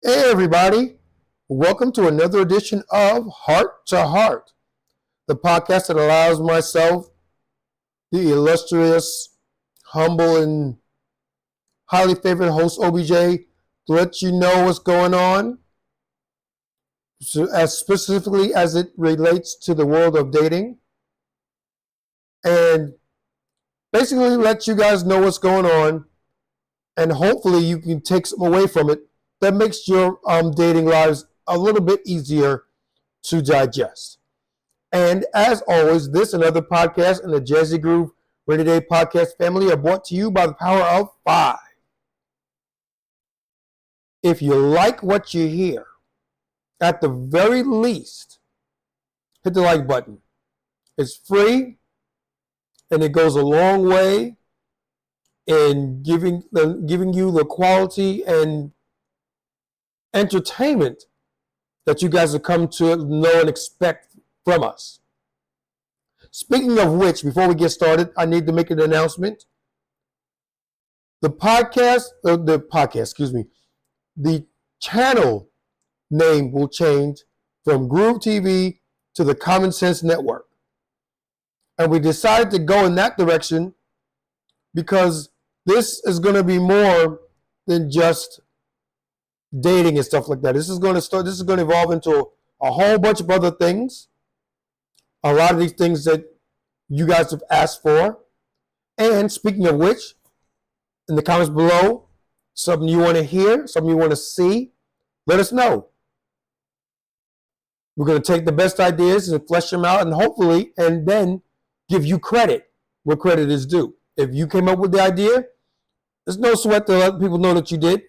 Hey everybody, welcome to another edition of Heart to Heart, the podcast that allows myself, the illustrious, humble, and highly favored host OBJ, to let you know what's going on, so as specifically as it relates to the world of dating, and basically let you guys know what's going on, and hopefully you can take some away from it that makes your dating lives a little bit easier to digest. And as always, this and other podcasts in the Jazzy Groove Rainy Day podcast family are brought to you by the power of 5. If you like what you hear, at the very least, hit the like button. It's free, and it goes a long way in giving you the quality and entertainment that you guys have come to know and expect from us. Speaking of which, before we get started, I need to make an announcement. The channel name will change from Groove TV to the Common Sense Network. And we decided to go in that direction because this is going to be more than just dating and stuff like that. This is going to evolve into a whole bunch of other things. A lot of these things that you guys have asked for. And speaking of which, in the comments below, something you want to hear, something you want to see, let us know. We're going to take the best ideas and flesh them out, and hopefully, and then give you credit where credit is due. If you came up with the idea, there's no sweat to let people know that you did.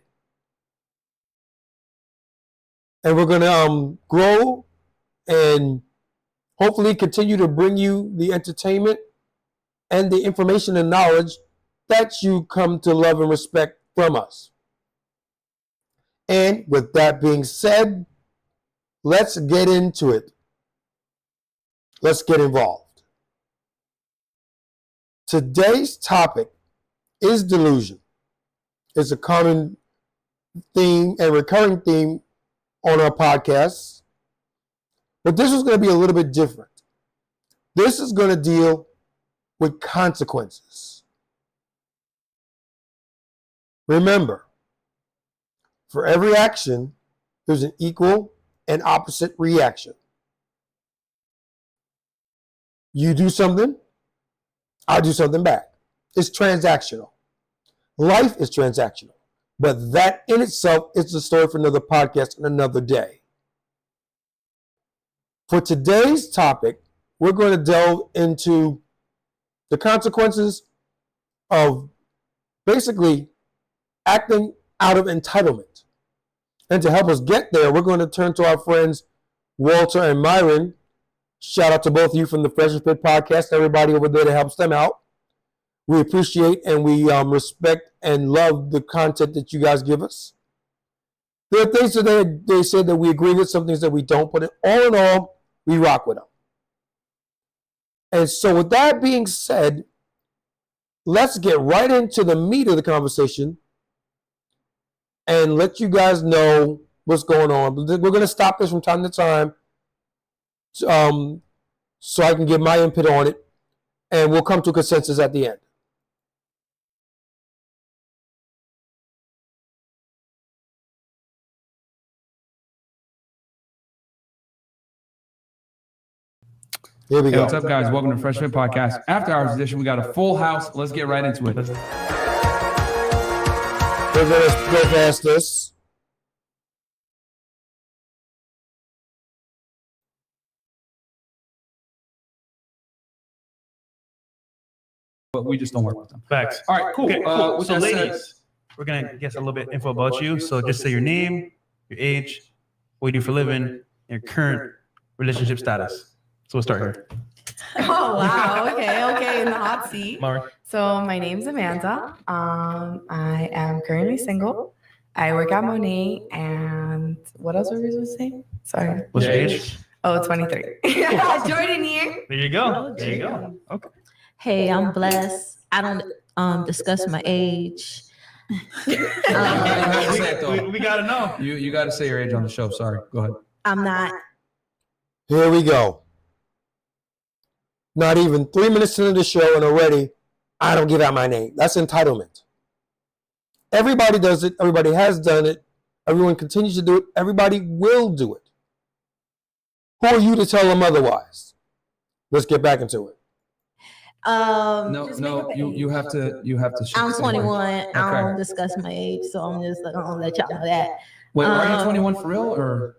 And we're going to grow and hopefully continue to bring you the entertainment and the information and knowledge that you come to love and respect from us. And with that being said, let's get into it. Let's get involved. Today's topic is delusion. It's a common theme and recurring theme on our podcasts, but this is going to be a little bit different. This is going to deal with consequences. Remember, for every action, there's an equal and opposite reaction. You do something, I do something back. It's transactional. Life is transactional. But that in itself is the story for another podcast and another day. For today's topic, we're going to delve into the consequences of basically acting out of entitlement. And to help us get there, we're going to turn to our friends Walter and Myron. Shout out to both of you from the Freshers Pit podcast, everybody over there that helps them out. We appreciate and we respect and love the content that you guys give us. There are things that they said that we agree with, some things that we don't, but all in all, we rock with them. And so with that being said, let's get right into the meat of the conversation and let you guys know what's going on. We're going to stop this from time to time so I can give my input on it, and we'll come to a consensus at the end. Here we go. Hey, what's up, guys? Welcome to Fresh Fit Podcast. After Hours edition, we got a full house. Let's get right into it. We're going to go past this. But we just don't work with them. Facts. All right, cool. Okay, cool. With So, that ladies, said, we're gonna guess a little bit info about you. So, just say your name, your age, what you do for a living, and your current relationship status. So, we'll start here. Oh, wow. Okay. In the hot seat. Mari. So my name's Amanda. I am currently single. I work at Monet, and what else were we supposed to say? Sorry. What's your age? Oh, 23. Jordan here. There you go. Oh, There you go. Jordan. Okay. Hey, I'm blessed. I don't discuss my age. You have to say it, though. We gotta know. You got to say your age on the show. Sorry. Go ahead. I'm not. Here we go. Not even 3 minutes into the show and already, I don't give out my name. That's entitlement. Everybody does it. Everybody has done it. Everyone continues to do it. Everybody will do it. Who are you to tell them otherwise? Let's get back into it. No. You have to. I'm say 21. why. I don't discuss my age, so I'm just like, I'm gonna let y'all know that. Wait, are you 21 for real or?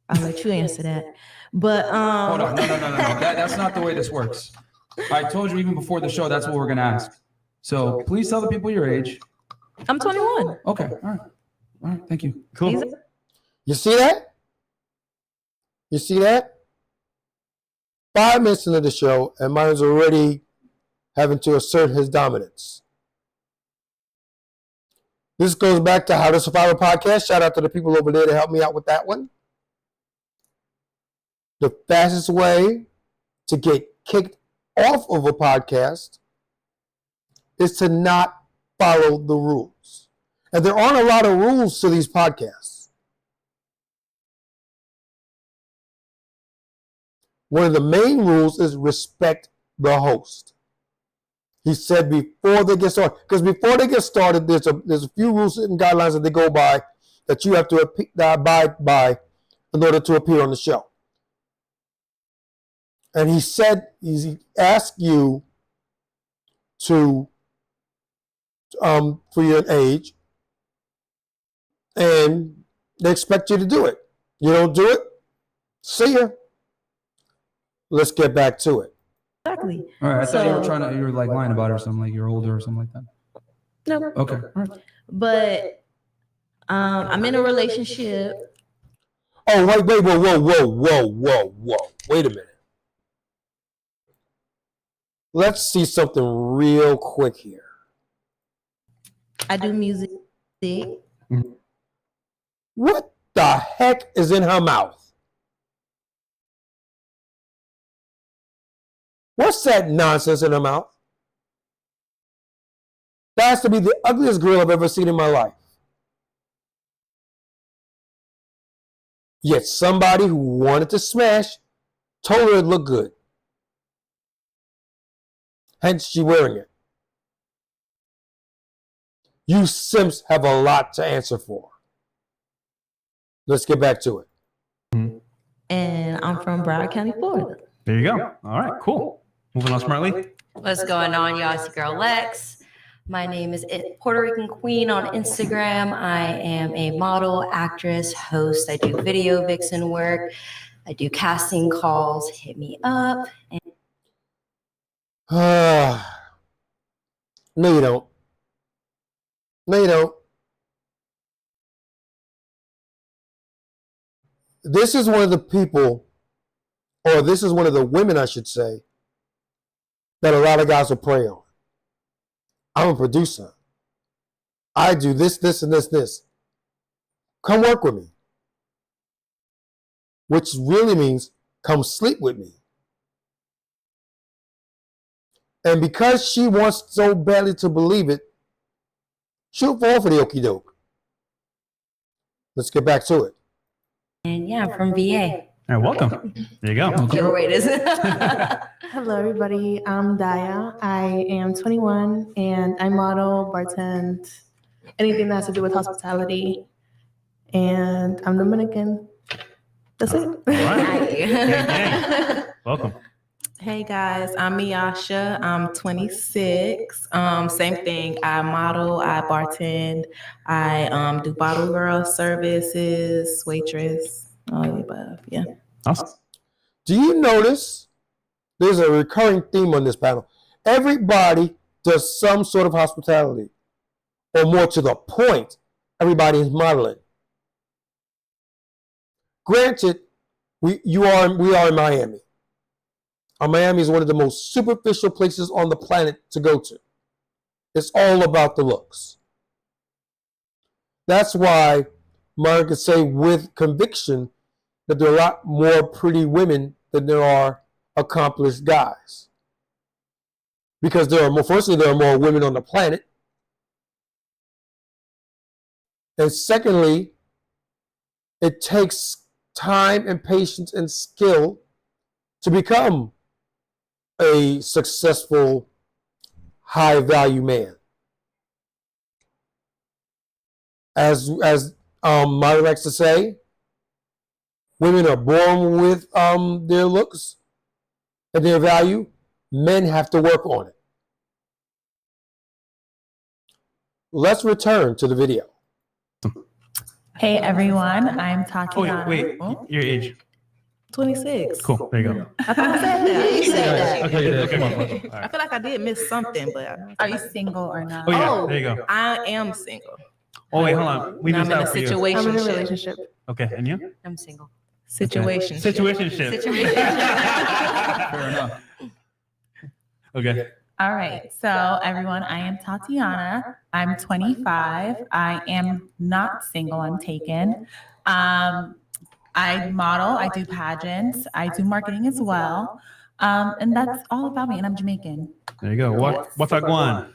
I'll let you answer that. But Hold on. No. That's not the way this works. I told you even before the show. That's what we're gonna ask. So please tell the people your age. I'm 21. Okay. All right. Thank you. Cool. You see that? You see that? 5 minutes into the show, and mine's already having to assert his dominance. This goes back to How to Survive a Podcast. Shout out to the people over there to help me out with that one. The fastest way to get kicked off of a podcast is to not follow the rules. And there aren't a lot of rules to these podcasts. One of the main rules is respect the host. He said before they get started, because before they get started, there's a few rules and guidelines that they go by that you have to abide by in order to appear on the show. And he said, he asked you to, for your age, and they expect you to do it. You don't do it, see ya. Let's get back to it. Exactly. All right. I thought you were like lying about it or something, like you're older or something like that. No. Okay. All right. But I'm in a relationship. Oh, wait, whoa. Wait a minute. Let's see something real quick here. I do music. What the heck is in her mouth? What's that nonsense in her mouth? That has to be the ugliest girl I've ever seen in my life. Yet somebody who wanted to smash told her it looked good. Hence, she wearing it. You simps have a lot to answer for. Let's get back to it. And I'm from Broward County, Florida. There you go. All right, cool. Moving on smartly. What's going on, y'all? It's your girl Lex. My name is Puerto Rican Queen on Instagram. I am a model, actress, host. I do video vixen work. I do casting calls. Hit me up. No, you don't. No, you don't. This is one of the people, or this is one of the women, I should say, that a lot of guys will prey on. I'm a producer. I do this, and this. Come work with me. Which really means come sleep with me. And because she wants so badly to believe it, she'll fall for the okie doke. Let's get back to it. And yeah, I'm from VA. All right, welcome. There you go. Your weight is. Hello, everybody. I'm Daya. I am 21 and I model, bartend, anything that has to do with hospitality. And I'm Dominican. That's it. All right. Gang. Welcome. Hey guys, I'm Miyasha. I'm 26. Same thing. I model, I bartend, I do bottle girl services, waitress, all the above. Yeah. Awesome. Do you notice there's a recurring theme on this panel? Everybody does some sort of hospitality, or more to the point, everybody is modeling. Granted, we are in Miami. Miami is one of the most superficial places on the planet to go to. It's all about the looks. That's why Myron could say with conviction that there are a lot more pretty women than there are accomplished guys. Because there are more, firstly, there are more women on the planet. And secondly, it takes time and patience and skill to become a successful, high-value man. As Molly likes to say, women are born with their looks and their value. Men have to work on it. Let's return to the video. Hey everyone, I'm Oh, Tatiana. wait, your age. 26. Cool. There you go. I thought I said that. You said that. Okay. come on. I feel like I did miss something, but Are you single or not? Oh yeah. There you go. I am single. Oh wait, hold on. We And I'm missed in a out for you. situation. I'm in a relationship. Okay, and you? I'm single. Situation. Situationship. Fair enough. Okay. All right. So everyone, I am Tatiana. I'm 25. I am not single. I'm taken. I model. I do pageants. I do marketing as well. And that's all about me. And I'm Jamaican. There you go. What's that going?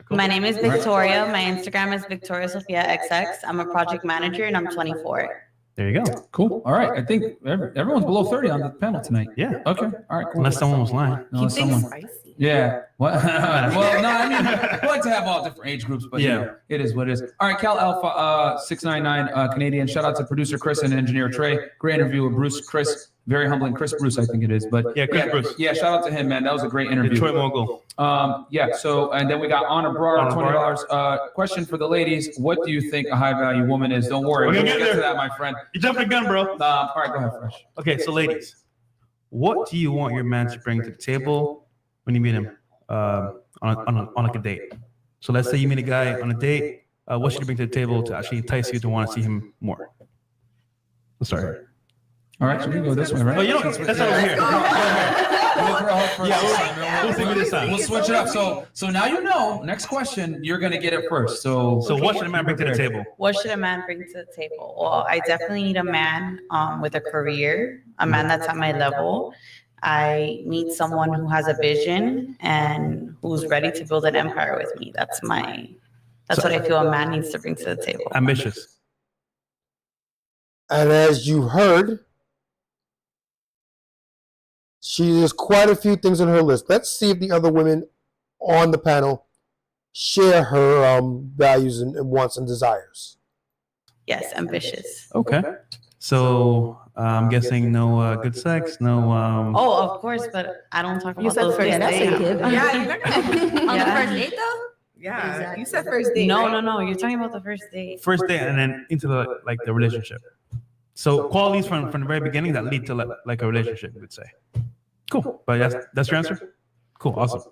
My name is Victoria. My Instagram is Victoria Sophia XX. I'm a project manager and I'm 24. There you go. Cool. All right. I think everyone's below 30 on the panel tonight. Yeah. Okay. All right. Cool. Unless someone was lying. Unless someone. Spicy. Yeah. What? Well, no, I mean, we like to have all different age groups, but yeah, it is what it is. All right, Cal Alpha 699 Canadian. Shout out to producer Chris and engineer Trey. Great interview with Bruce. Chris, very humbling. Chris Bruce, I think it is. But Yeah, Chris Bruce. Yeah, shout out to him, man. That was a great interview. Detroit mogul. Yeah. So, and then we got Honor Brar, $20. Question for the ladies: what do you think a high value woman is? Don't worry, We're we'll gonna get get to there. that, my friend. You jumped the gun, bro. All right, go ahead, Fresh. Okay, so ladies, what do you want your man to bring to the table when you meet him on like a date? So let's say you meet a guy on a date. What should you bring to the table to actually entice you to want to see him more? Let's start here. All right, so we can go this way, right? Oh, you know, let's start over here. We'll see this time. We'll switch it up. So now you know. Next question, you're gonna get it first. So what should a man bring to the table? What should a man bring to the table? Well, I definitely need a man with a career, a man that's at my level. I need someone who has a vision and who's ready to build an empire with me. That's what I feel a man needs to bring to the table. Ambitious. And as you heard, she has quite a few things on her list. Let's see if the other women on the panel share her values and wants and desires. Yes, ambitious. Okay. So I'm guessing no good sex, no. Oh, of course, but I don't talk about You said those first things. date. Yeah, you're not On the Yeah. first date though? Yeah, Exactly. you said first date. No, right? no, you're talking about the first date. First date and then into the relationship. So qualities from the very beginning that lead to like a relationship, you would say. Cool. But that's your answer? Cool. Awesome.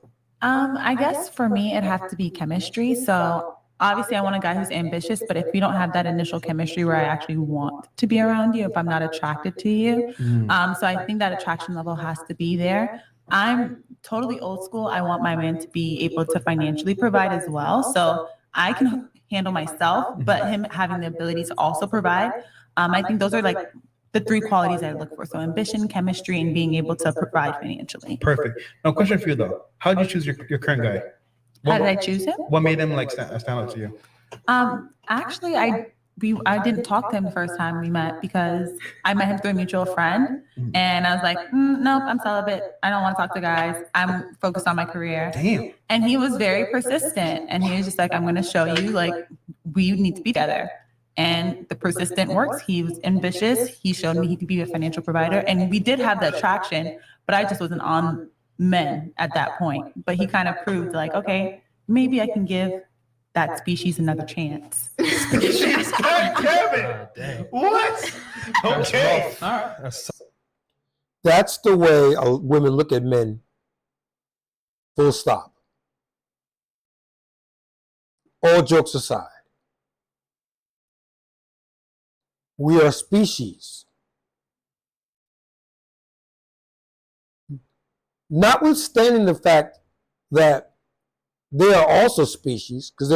I guess for me, it has to be chemistry. So obviously I want a guy who's ambitious, but if we don't have that initial chemistry where I actually want to be around you, if I'm not attracted to you. So I think that attraction level has to be there. I'm totally old school. I want my man to be able to financially provide as well. So I can handle myself, but him having the ability to also provide. I think those are like the three qualities I look for. So ambition, chemistry, and being able to provide financially. Perfect. Now, question for you though: how did you choose your current guy? How did I choose him? What made him like stand out to you? Actually, I didn't talk to him the first time we met because I met him through a mutual friend, and I was like, nope, I'm celibate. I don't want to talk to guys. I'm focused on my career. Damn. And he was very persistent, and he was just like, I'm going to show you, like, we need to be together. And the persistent works. He was ambitious. He showed me he could be a financial provider, and we did have the attraction, but I just wasn't on men at that point. But he kind of proved like, okay, maybe I can give that species another chance. God damn it! What? Okay. All right. That's the way women look at men. Full stop. All jokes aside, we are a species. Notwithstanding the fact that they are also species, because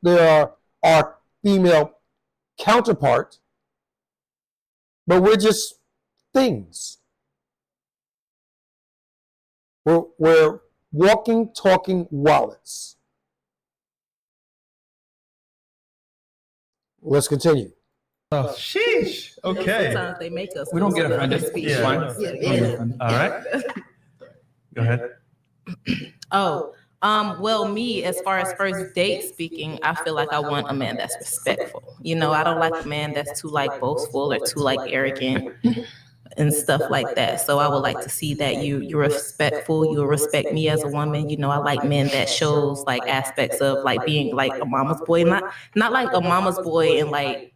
there are our female counterpart, but we're just things. We're walking, talking wallets. Let's continue. Oh, sheesh. Okay. Sometimes they make us. We don't get offended. speak. It's fine. Yeah. We don't get offended. All right. Go ahead. Well, me, as far as first date speaking, I feel like I want a man that's respectful. You know, I don't like a man that's too like boastful or too like arrogant and stuff like that. So I would like to see that you're respectful. You respect me as a woman. You know, I like men that shows like aspects of like being like a mama's boy, not like a mama's boy and like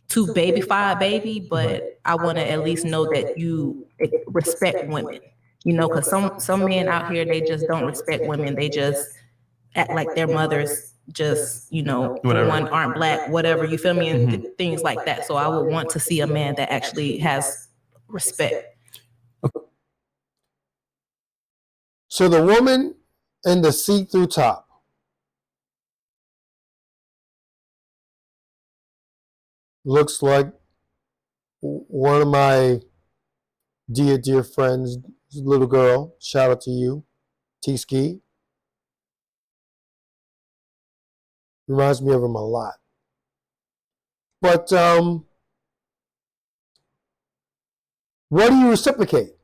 too babyfied baby, but I want to at least know that you respect women. You know, because some men out here, they just don't respect women. They just act like their mothers just, you know, Whatever. one aren't black, whatever, you feel me? And things like that. So I would want to see a man that actually has respect. So the woman in the see-through top. Looks like one of my dear friends, little girl. Shout out to you, T-Ski. Reminds me of him a lot. But what do you reciprocate?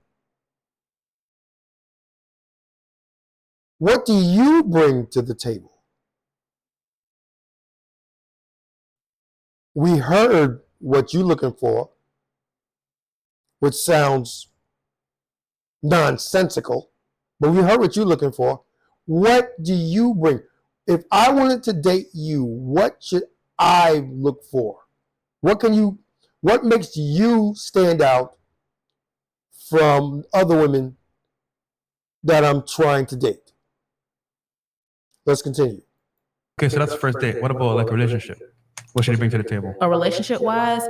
What do you bring to the table? We heard what you're looking for, which sounds nonsensical, but we heard what you're looking for. What do you bring? If I wanted to date you, what should I look for? What makes you stand out from other women that I'm trying to date? Let's continue. Okay, so that's the first date. What about like a relationship? What should you bring to the table? A relationship wise,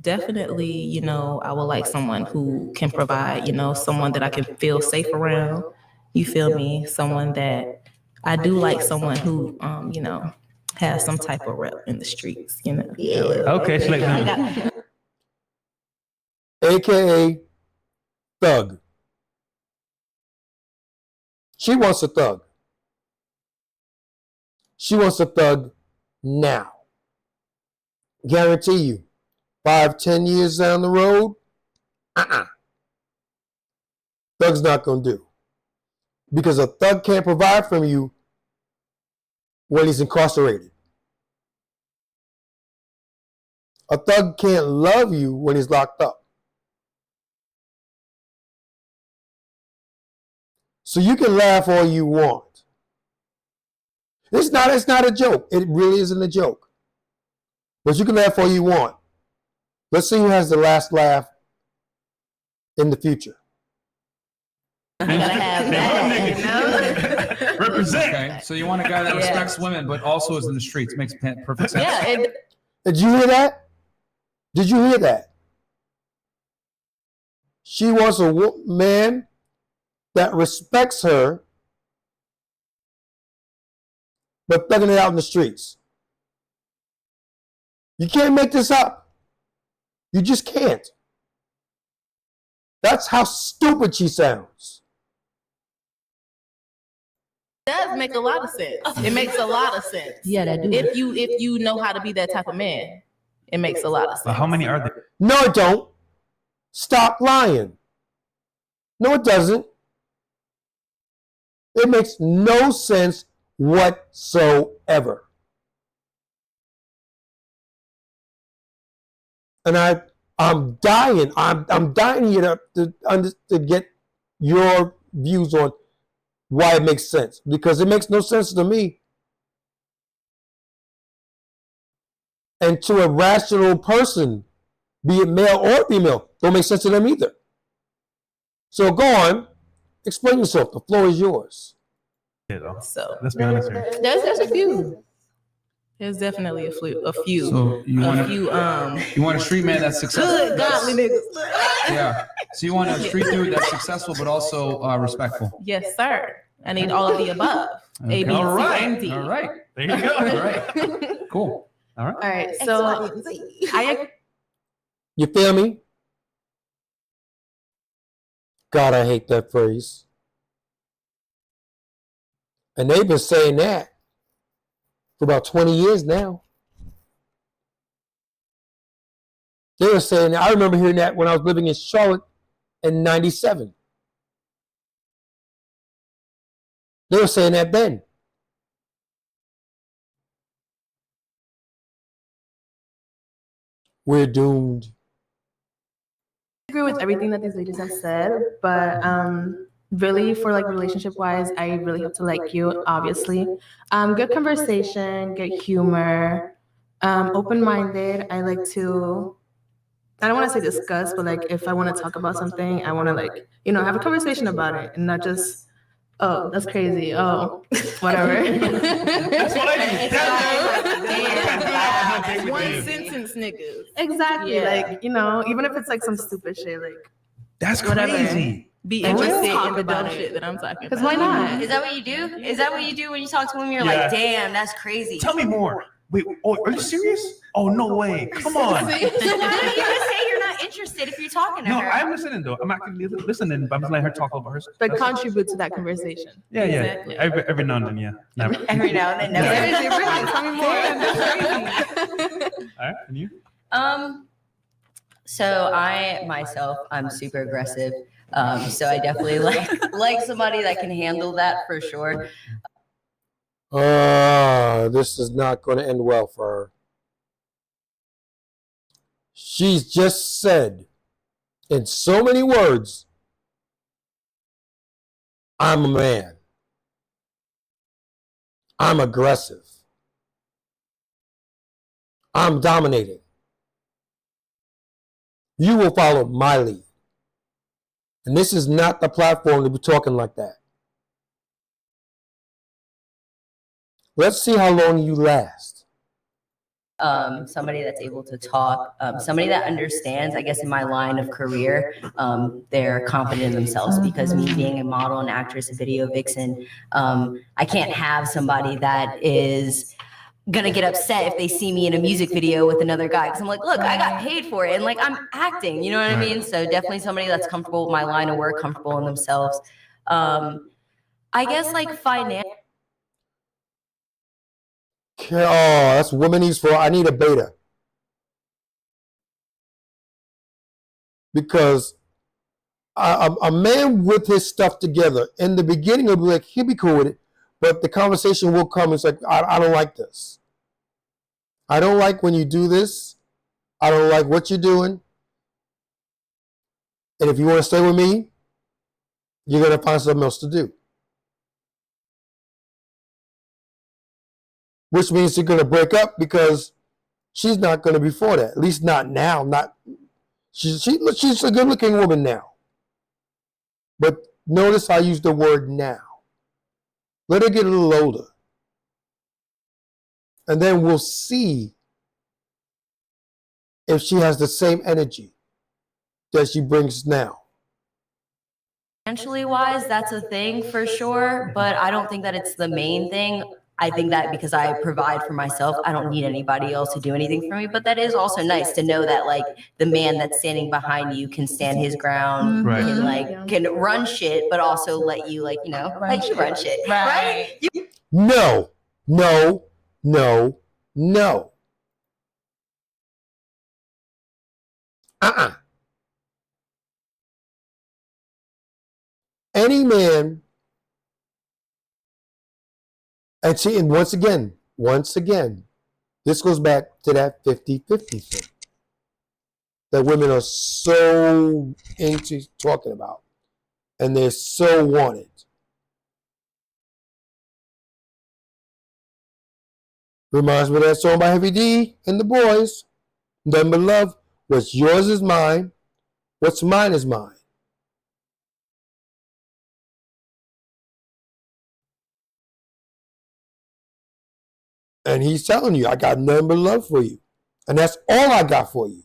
definitely, you know, I would like someone who can provide, you know, someone that I can feel safe around. You feel me? Someone that I do like someone who, you know, has some type of rep in the streets, you know. Yeah. Okay, so like AKA thug. She wants a thug. She wants a thug now. Guarantee you, 5-10 years down the road, thug's not gonna do. Because a thug can't provide from you when he's incarcerated. A thug can't love you when he's locked up. So you can laugh all you want. It's not a joke. It really isn't a joke. But you can laugh all you want. Let's see who has the last laugh in the future. I gotta have that, you know? represent. Okay, so you want a guy that respects women, but also is in the streets. Makes perfect sense. Yeah, Did you hear that? Did you hear that? She wants a man that respects her, but thugging it out in the streets. You can't make this up. You just can't. That's how stupid she sounds. it does make a lot of sense. It makes a lot of sense. Yeah, that do. If you know how to be that type of man, it makes a lot of sense. How many are there? No, it don't. Stop lying. No, it doesn't. It makes no sense whatsoever. And I'm dying. I'm dying here to get your views on why it makes sense, because it makes no sense to me. And to a rational person, be it male or female, don't make sense to them either. So go on, explain yourself. The floor is yours. Yeah, though. So Let's be honest here. there's a few. There's definitely a few. So you want You want a street man that's successful. good godly niggas. Yeah. So you want a street dude that's successful, but also respectful. Yes, sir. I need all of the above. Okay. A, B, C, All right. and D. All right. There you go. All right. Cool. All right. All right. So You feel me? God, I hate that phrase. And they've been saying that for about 20 years now. They were saying that. I remember hearing that when I was living in Charlotte in 97. They were saying that then. We're doomed. I agree with everything that these ladies have said, but really for like relationship wise, I really have to like you, obviously. Good conversation, good humor, open-minded. I like to, I don't want to say discuss, but like if I want to talk about something, I want to like, have a conversation about it and not just, oh, that's crazy. Oh, whatever. That's what I do. One sentence niggas. Exactly. Like, even if it's like some stupid shit, like That's whatever. crazy. Be And just interested talk in the about dumb it. shit that I'm talking about. Because why not? Is that what you do? Is that what you do when you talk to women? You're Yeah. like, damn, that's crazy. Tell me more. Wait, are you serious? Oh, no way. Come on. So why don't you just say you're not interested if you're talking to No, her? I'm listening though. I'm actually listening, but I'm just letting her talk over her. But contribute to that conversation. Yeah. Exactly. Every now and then, yeah. Never. Every now and then, never. Seriously, really, tell me more. All right, and you? So I'm super aggressive. So I definitely like somebody that can handle that for sure. This is not going to end well for her. She's just said in so many words, I'm a man. I'm aggressive. I'm dominating. You will follow my lead. And this is not the platform to be talking like that. Let's see how long you last. Somebody that's able to talk, somebody that understands, I guess in my line of career, they're confident in themselves because me being a model, an actress, a video vixen, I can't have somebody that is gonna get upset if they see me in a music video with another guy because I'm like, look, I got paid for it and like I'm acting, you know what I mean? So definitely somebody that's comfortable with my line of work, comfortable in themselves. I guess like finance. Oh, that's womanese for I need a beta. Because a man with his stuff together, in the beginning will be like, he'll be cool with it, but the conversation will come. It's like, I don't like this. I don't like when you do this. I don't like what you're doing. And if you want to stay with me, you're going to find something else to do. Which means you're going to break up because she's not going to be for that. At least not now. She's a good-looking woman now. But notice I use the word now. Let her get a little older. And then we'll see if she has the same energy that she brings now. Financially wise, that's a thing for sure, but I don't think that it's the main thing. I think that because I provide for myself, I don't need anybody else to do anything for me. But that is also nice to know that like the man that's standing behind you can stand his ground, Right. can run shit, but also let you let you run shit, right? No. Any man, and see, and once again, this goes back to that 50-50 thing that women are so into talking about, and they're so wanted. Reminds me of that song by Heavy D and the Boys. Nothing but love. What's yours is mine. What's mine is mine. And he's telling you, I got nothing but love for you. And that's all I got for you.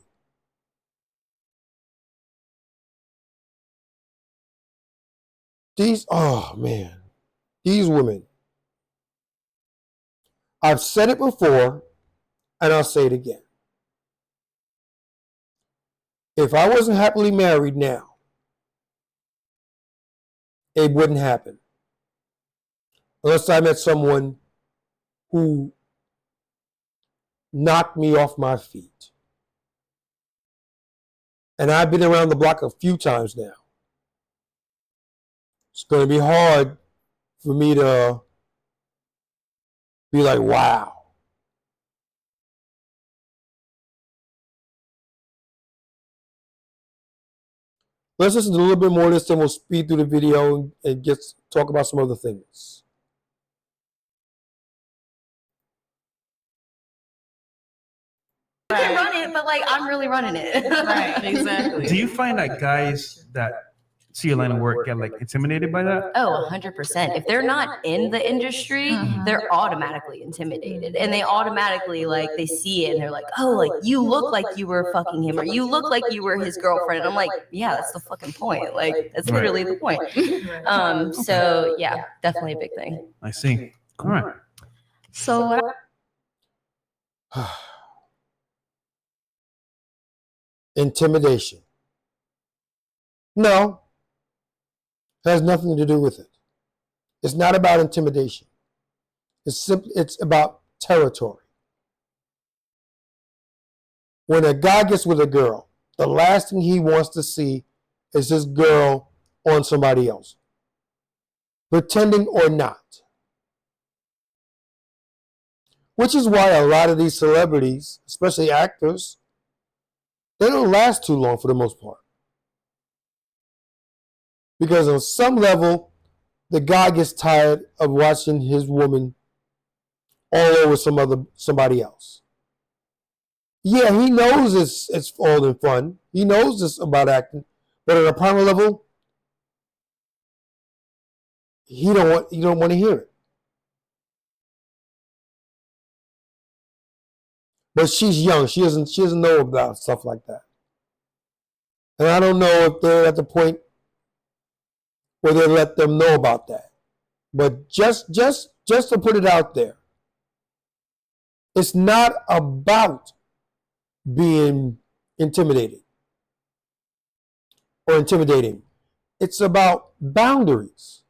These women. I've said it before, and I'll say it again. If I wasn't happily married now, it wouldn't happen. Unless I met someone who knocked me off my feet. And I've been around the block a few times now. It's going to be hard for me to be like, wow. Let's listen to a little bit more of this, then we'll speed through the video and talk about some other things. You can run it, but like I'm really running it. Right, exactly. Do you find that guys that see your line of work get like intimidated by that? Oh, 100%. If they're not in the industry, they're automatically intimidated. And they automatically, like, they see it and they're like, oh, like, you look like you were fucking him or you look like you were his girlfriend. And I'm like, yeah, that's the fucking point. Like, that's literally the point. So, yeah, definitely a big thing. I see. All right. So, what Intimidation. No. Has nothing to do with it. It's not about intimidation. It's about territory. When a guy gets with a girl, the last thing he wants to see is this girl on somebody else, pretending or not. Which is why a lot of these celebrities, especially actors, they don't last too long for the most part. Because on some level, the guy gets tired of watching his woman all over somebody else. Yeah, he knows it's all in fun. He knows it's about acting, but at a primal level, you don't want to hear it. But she's young. She doesn't know about stuff like that. And I don't know if they're at the point where they let them know about that. But just to put it out there, it's not about being intimidated or intimidating. It's about boundaries.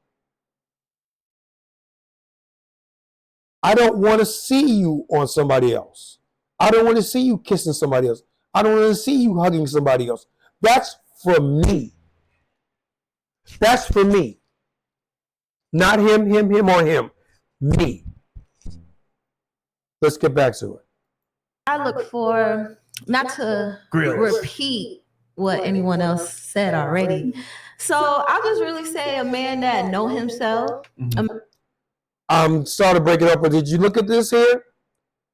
I don't want to see you on somebody else. I don't want to see you kissing somebody else. I don't want to see you hugging somebody else. That's for me. That's for me. Not him, or him. Me. Let's get back to it. I look for, not to Grills. repeat what anyone else said already. So I'll just really say a man that know himself. I'm sorry to break it up, but did you look at this here?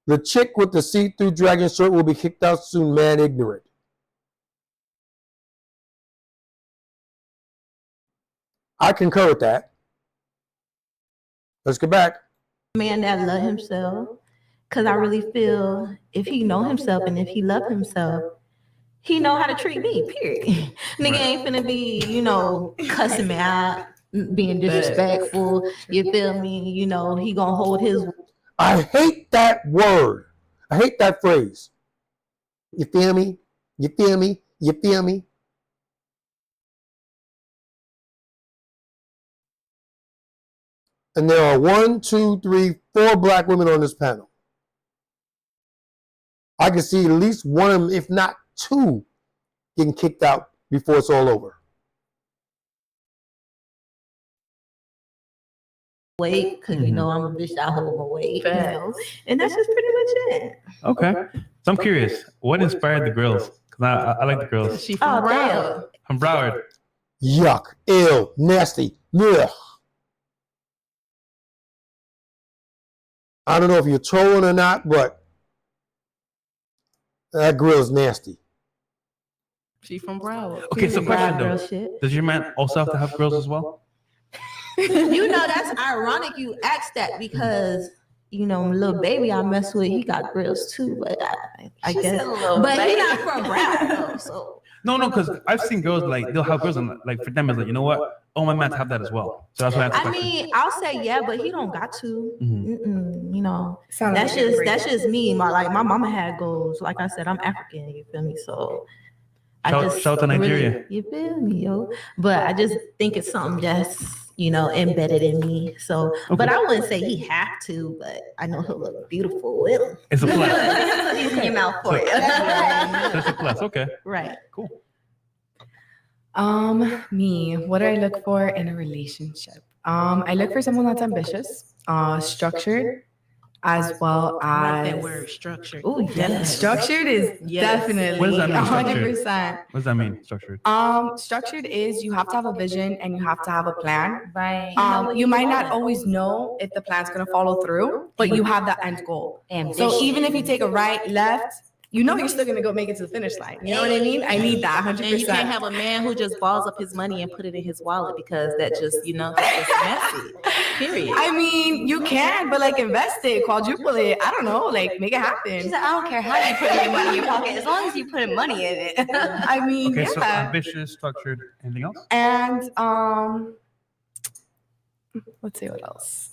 The chick with the see-through dragon shirt will be kicked out soon, man ignorant. I concur with that. Let's get back. A man that love himself. Because I really feel if he know himself and if he love himself, he know how to treat me, period. Nigga ain't finna be, cussing me out, being disrespectful. You feel me? He gonna hold his. I hate that word. I hate that phrase. You feel me? You feel me? You feel me? And there are 1, 2, 3, 4 black women on this panel. I can see at least one of them, if not 2, getting kicked out before it's all over. Weight, because I'm a bitch, I hold my weight, and that's just pretty much it. Okay. So I'm curious, what inspired the girls? Because I like the girls. She from Damn. From Broward. Yuck, ill, nasty, ugh. I don't know if you're trolling or not, but that grill is nasty. She from Broward. Okay, so question Girl though. shit. Does your man also have to have girls as well? That's ironic you asked that because little baby I mess with, he got grills too, but I guess, but he not from Brown though, so. No, because I've seen girls like they'll have girls and like for them it's like, you know what? Oh, my man to have that as well. So that's why I asked the question. I'll say yeah, but he don't got to. Mhm. That's just me. My mama had goals. Like I said, I'm African. You feel me? So Shout out to Nigeria. Really, you feel me, yo? But I just think it's something just embedded in me. So, but I wouldn't say he have to. But I know he'll look beautiful with him. It's a plus. Put these in your mouth for you. That's a plus. Okay. Right. Cool. Me, what do I look for in a relationship? I look for someone that's ambitious, structured, as well I like as that word, structured. Oh, Yes. structured is Yes. definitely What does that mean, structured? 100%. What does that mean, structured? Structured is you have to have a vision and you have to have a plan. Right. You might not always know if the plan's gonna follow through, but you have that end goal. So even if you take a right, left, you know you're still gonna go make it to the finish line. You know what I mean? I need that 100%. And you can't have a man who just balls up his money and put it in his wallet because that just, that's just messy. Period. I mean, you can, but like invest it, quadruple it. I don't know, like make it She happen. said, I don't care how you put your money in your pocket, as long as you put money in it. I mean, Okay, so yeah. ambitious, structured, anything else? And let's see what else.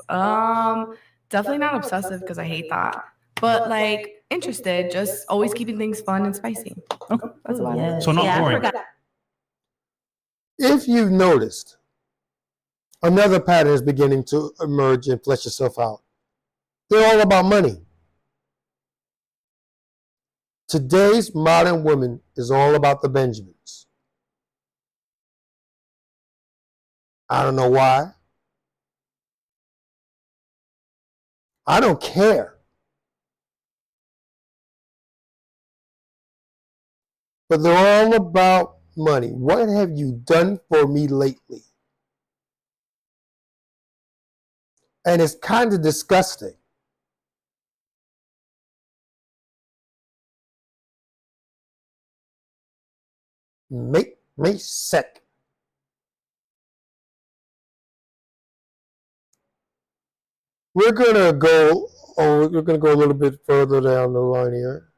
Definitely not obsessive because I hate that. But like interested, just always keeping things fun and spicy. Okay. That's about it. So not I boring. forgot. If you've noticed, another pattern is beginning to emerge and flesh itself out. They're all about money. Today's modern woman is all about the Benjamins. I don't know why. I don't care. But they're all about money. What have you done for me lately? And it's kind of disgusting. Make me sick. We're gonna go a little bit further down the line here.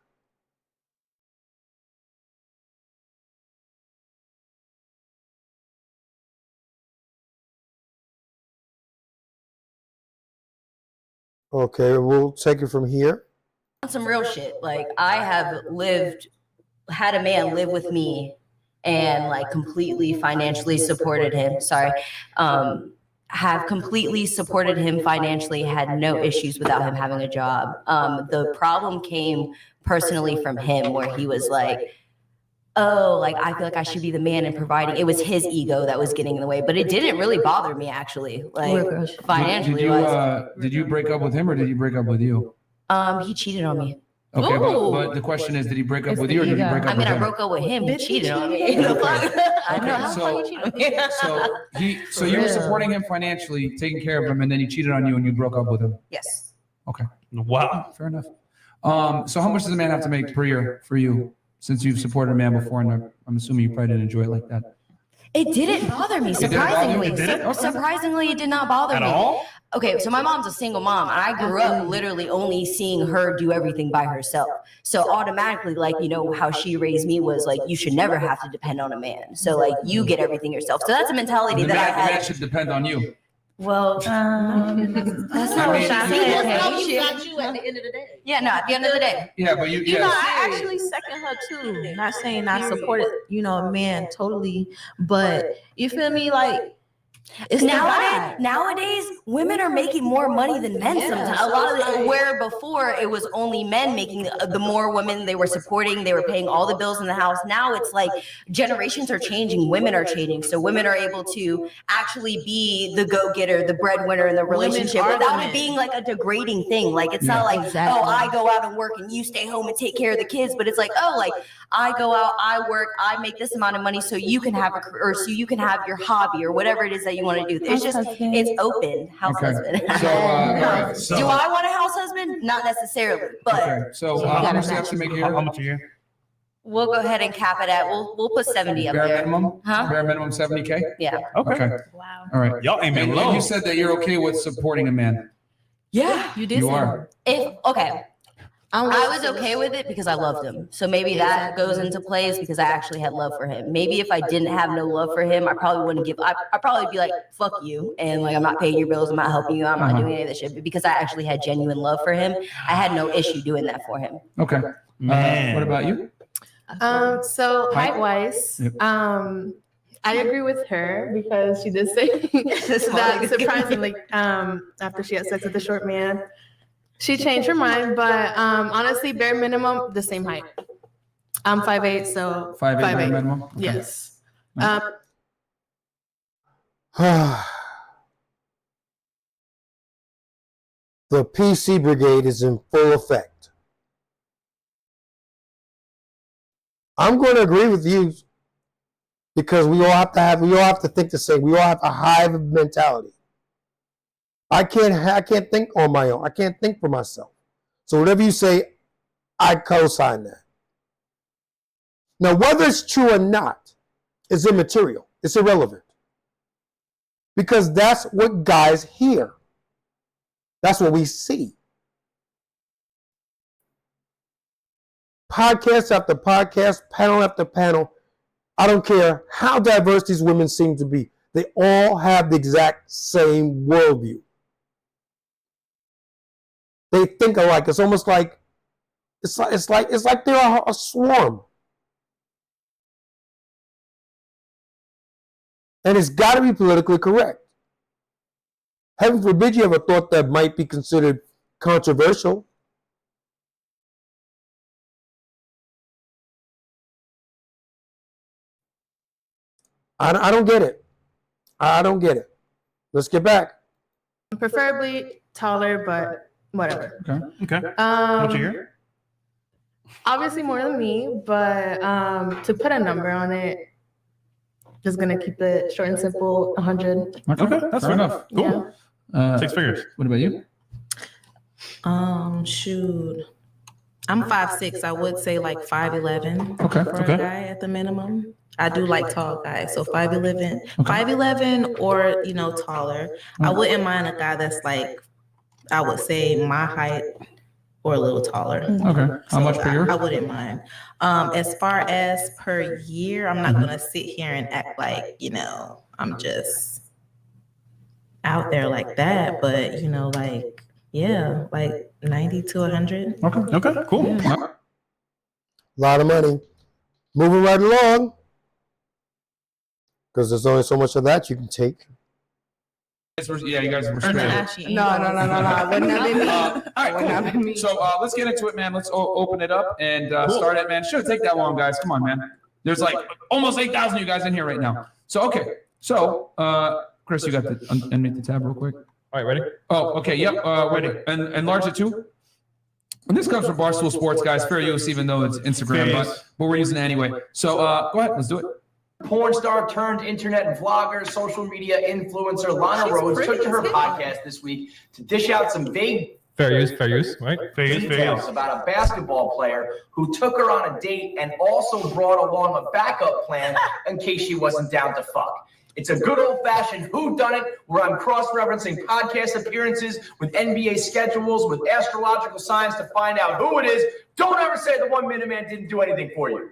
Okay, we'll take it from here. Some real shit. Like I have had a man live with me and like completely financially supported him. Sorry. Have completely supported him financially, had no issues without him having a job. The problem came personally from him where he was like, oh, like I feel like I should be the man and providing. It was his ego that was getting in the way, but it didn't really bother me actually. Like financially. Did you break up with him or did he break up with you? He cheated on me. Okay, Ooh. but the question is, did he break up It's with the you or did he ego. break up I mean, with I him? broke up with him. He Bitch, he cheated on me. cheated. I know. Okay, so you were supporting him financially, taking care of him, and then he cheated on you and you broke up with him. Yes. Okay, Wow. fair enough. So how much does a man have to make per year for you? Since you've supported a man before, and I'm assuming you probably didn't enjoy it like that. It didn't bother me, didn't bother you? surprisingly. It didn't? Okay. Surprisingly, it did not bother At me. all? Okay, so my mom's a single mom, and I grew up literally only seeing her do everything by herself. So automatically, like, you know, how she raised me was like, you should never have to depend on a man. So like, you get everything yourself. So that's a mentality The that I man had. should depend on you. Well, that's not what she I said. He got you at the end of the day. Yeah, no, at the end of the day. Yeah, but I actually second her too. Not saying I supported, a man totally, but you feel me? Like it's Nowadays, women are making more money than men sometimes. A lot of it, where before it was only men making the more women they were supporting, they were paying all the bills in the house. Now it's like generations are changing, women are changing. So women are able to actually be the go-getter, the breadwinner in the relationship without it being like a degrading thing. Like it's not like, oh, I go out and work and you stay home and take care of the kids. But it's like, oh, like I go out, I work, I make this amount of money so you can have a career, or so you can have your hobby or whatever it is that you want to do. It's just, it's open. House husband. So, all right, so, Do I want a house husband? Not necessarily, but okay, so how much do you have to make a How year? much a year? we'll go ahead and cap it at, we'll put 70 up Bare there. minimum? Huh? Bare minimum 70K? Yeah. Okay, wow. all right. Y'all aiming And low. you said that you're okay with supporting a man. Yeah. You did You say are. I was okay with it because I loved him. So maybe that goes into plays because I actually had love for him. Maybe if I didn't have no love for him, I probably wouldn't I'd probably be like, fuck you. And like, I'm not paying your bills. I'm not helping you. I'm not doing any of this shit. But because I actually had genuine love for him, I had no issue doing that for him. Okay. Man. What about you? So Height? height-wise, Yep. I agree with her because she did say that surprisingly, after she had sex with the short man, she changed her mind. But honestly, bare minimum, the same height. I'm 5'8", so 5'8" bare minimum? Okay. Yes. The PC brigade is in full effect. I'm going to agree with you because we all have to think the same. We all have a hive mentality. I can't think on my own. I can't think for myself. So whatever you say, I co-sign that. Now, whether it's true or not is immaterial. It's irrelevant. Because that's what guys hear. That's what we see. Podcast after podcast, panel after panel. I don't care how diverse these women seem to be. They all have the exact same worldview. They think alike. It's almost like it's like they're a swarm. And it's got to be politically correct. Heaven forbid you have a thought that might be considered controversial. I don't get it. I don't get it. Let's get back. Preferably taller, but whatever. Okay. What's your year? Obviously more than me, but to put a number on it, just gonna keep it short and simple, 100. Okay, that's fair enough. Cool. Yeah. 6 figures. What about you? Shoot. I'm 5'6". I would say like 5'11". Okay. For a guy at the minimum. I do like tall guys, so 5'11", 5'11", or taller. I wouldn't mind a guy that's like, I would say my height or a little taller. Okay. How much per year? I wouldn't mind. As far as per year, I'm not gonna sit here and act like I'm just out there like that, but like 90 to 100. Okay. Cool. Yeah. A lot of money. Moving right along. Because there's only so much of that you can take. Yeah, you guys were straight. No. It wouldn't have been me. All right, Wouldn't have been me. So let's get into it, man. Let's open it up and start it, man. Shouldn't take that long, guys. Come on, man. There's like almost 8,000 of you guys in here right now. So, okay. So, Chris, you got to unmute the tab real quick. All right, ready? Oh, okay. Yep. Ready. And enlarge it too. And this comes from Barstool Sports, guys. Fair use, even though it's Instagram, but we're using it anyway. So go ahead. Let's do it. Porn star turned internet vlogger, social media influencer Lana Rhoades took to her podcast this week to dish out some vague Fair use, right? Fair details about a basketball player who took her on a date and also brought along a backup plan in case she wasn't down to fuck. It's a good old-fashioned whodunit where I'm cross-referencing podcast appearances with NBA schedules, with astrological signs to find out who it is. Don't ever say the 1 Minute Man didn't do anything for you.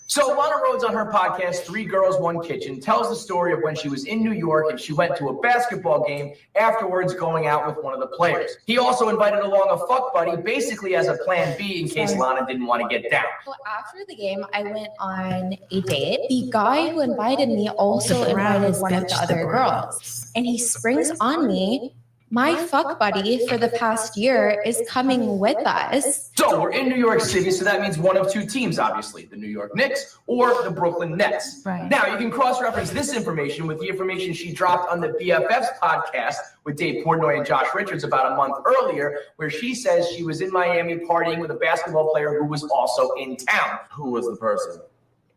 So Lana Rhoades on her podcast, 3 Girls, 1 Kitchen, tells the story of when she was in New York and she went to a basketball game, afterwards going out with one of the players. He also invited along a fuck buddy, basically as a plan B in case Lana didn't want to get down. Well, after the game, I went on a date. The guy who invited me also invited one of the other girls. And he springs on me. My fuck buddy for the past year is coming with us. So we're in New York City, so that means one of 2 teams, obviously, the New York Knicks or the Brooklyn Nets. Right. Now, you can cross-reference this information with the information she dropped on the BFFs podcast with Dave Portnoy and Josh Richards about a month earlier, where she says she was in Miami partying with a basketball player who was also in town. Who was the person?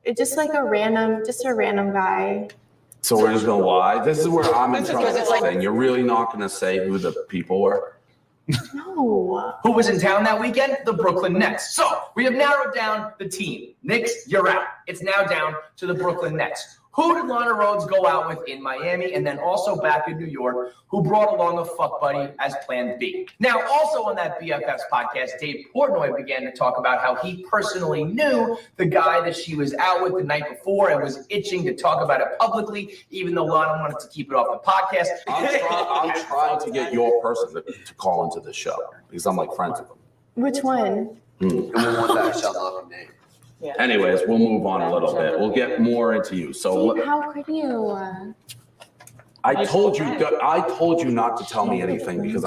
It's just like a random guy. So we're just gonna lie. This is where I'm in trouble. Then you're really not gonna say who the people were. No. Who was in town that weekend? The Brooklyn Nets. So we have narrowed down the team. Knicks, you're out. It's now down to the Brooklyn Nets. Who did Lana Rhoades go out with in Miami and then also back in New York, who brought along a fuck buddy as plan B? Now, also on that BFFs podcast, Dave Portnoy began to talk about how he personally knew the guy that she was out with the night before and was itching to talk about it publicly, even though Lana wanted to keep it off the podcast. I'm trying to get your person to call into the show because I'm like friends with them. Which one? And we want that shut up name. Yeah. Anyways, we'll move on a little bit. We'll get more into you. So How could you? I told you not to tell me anything because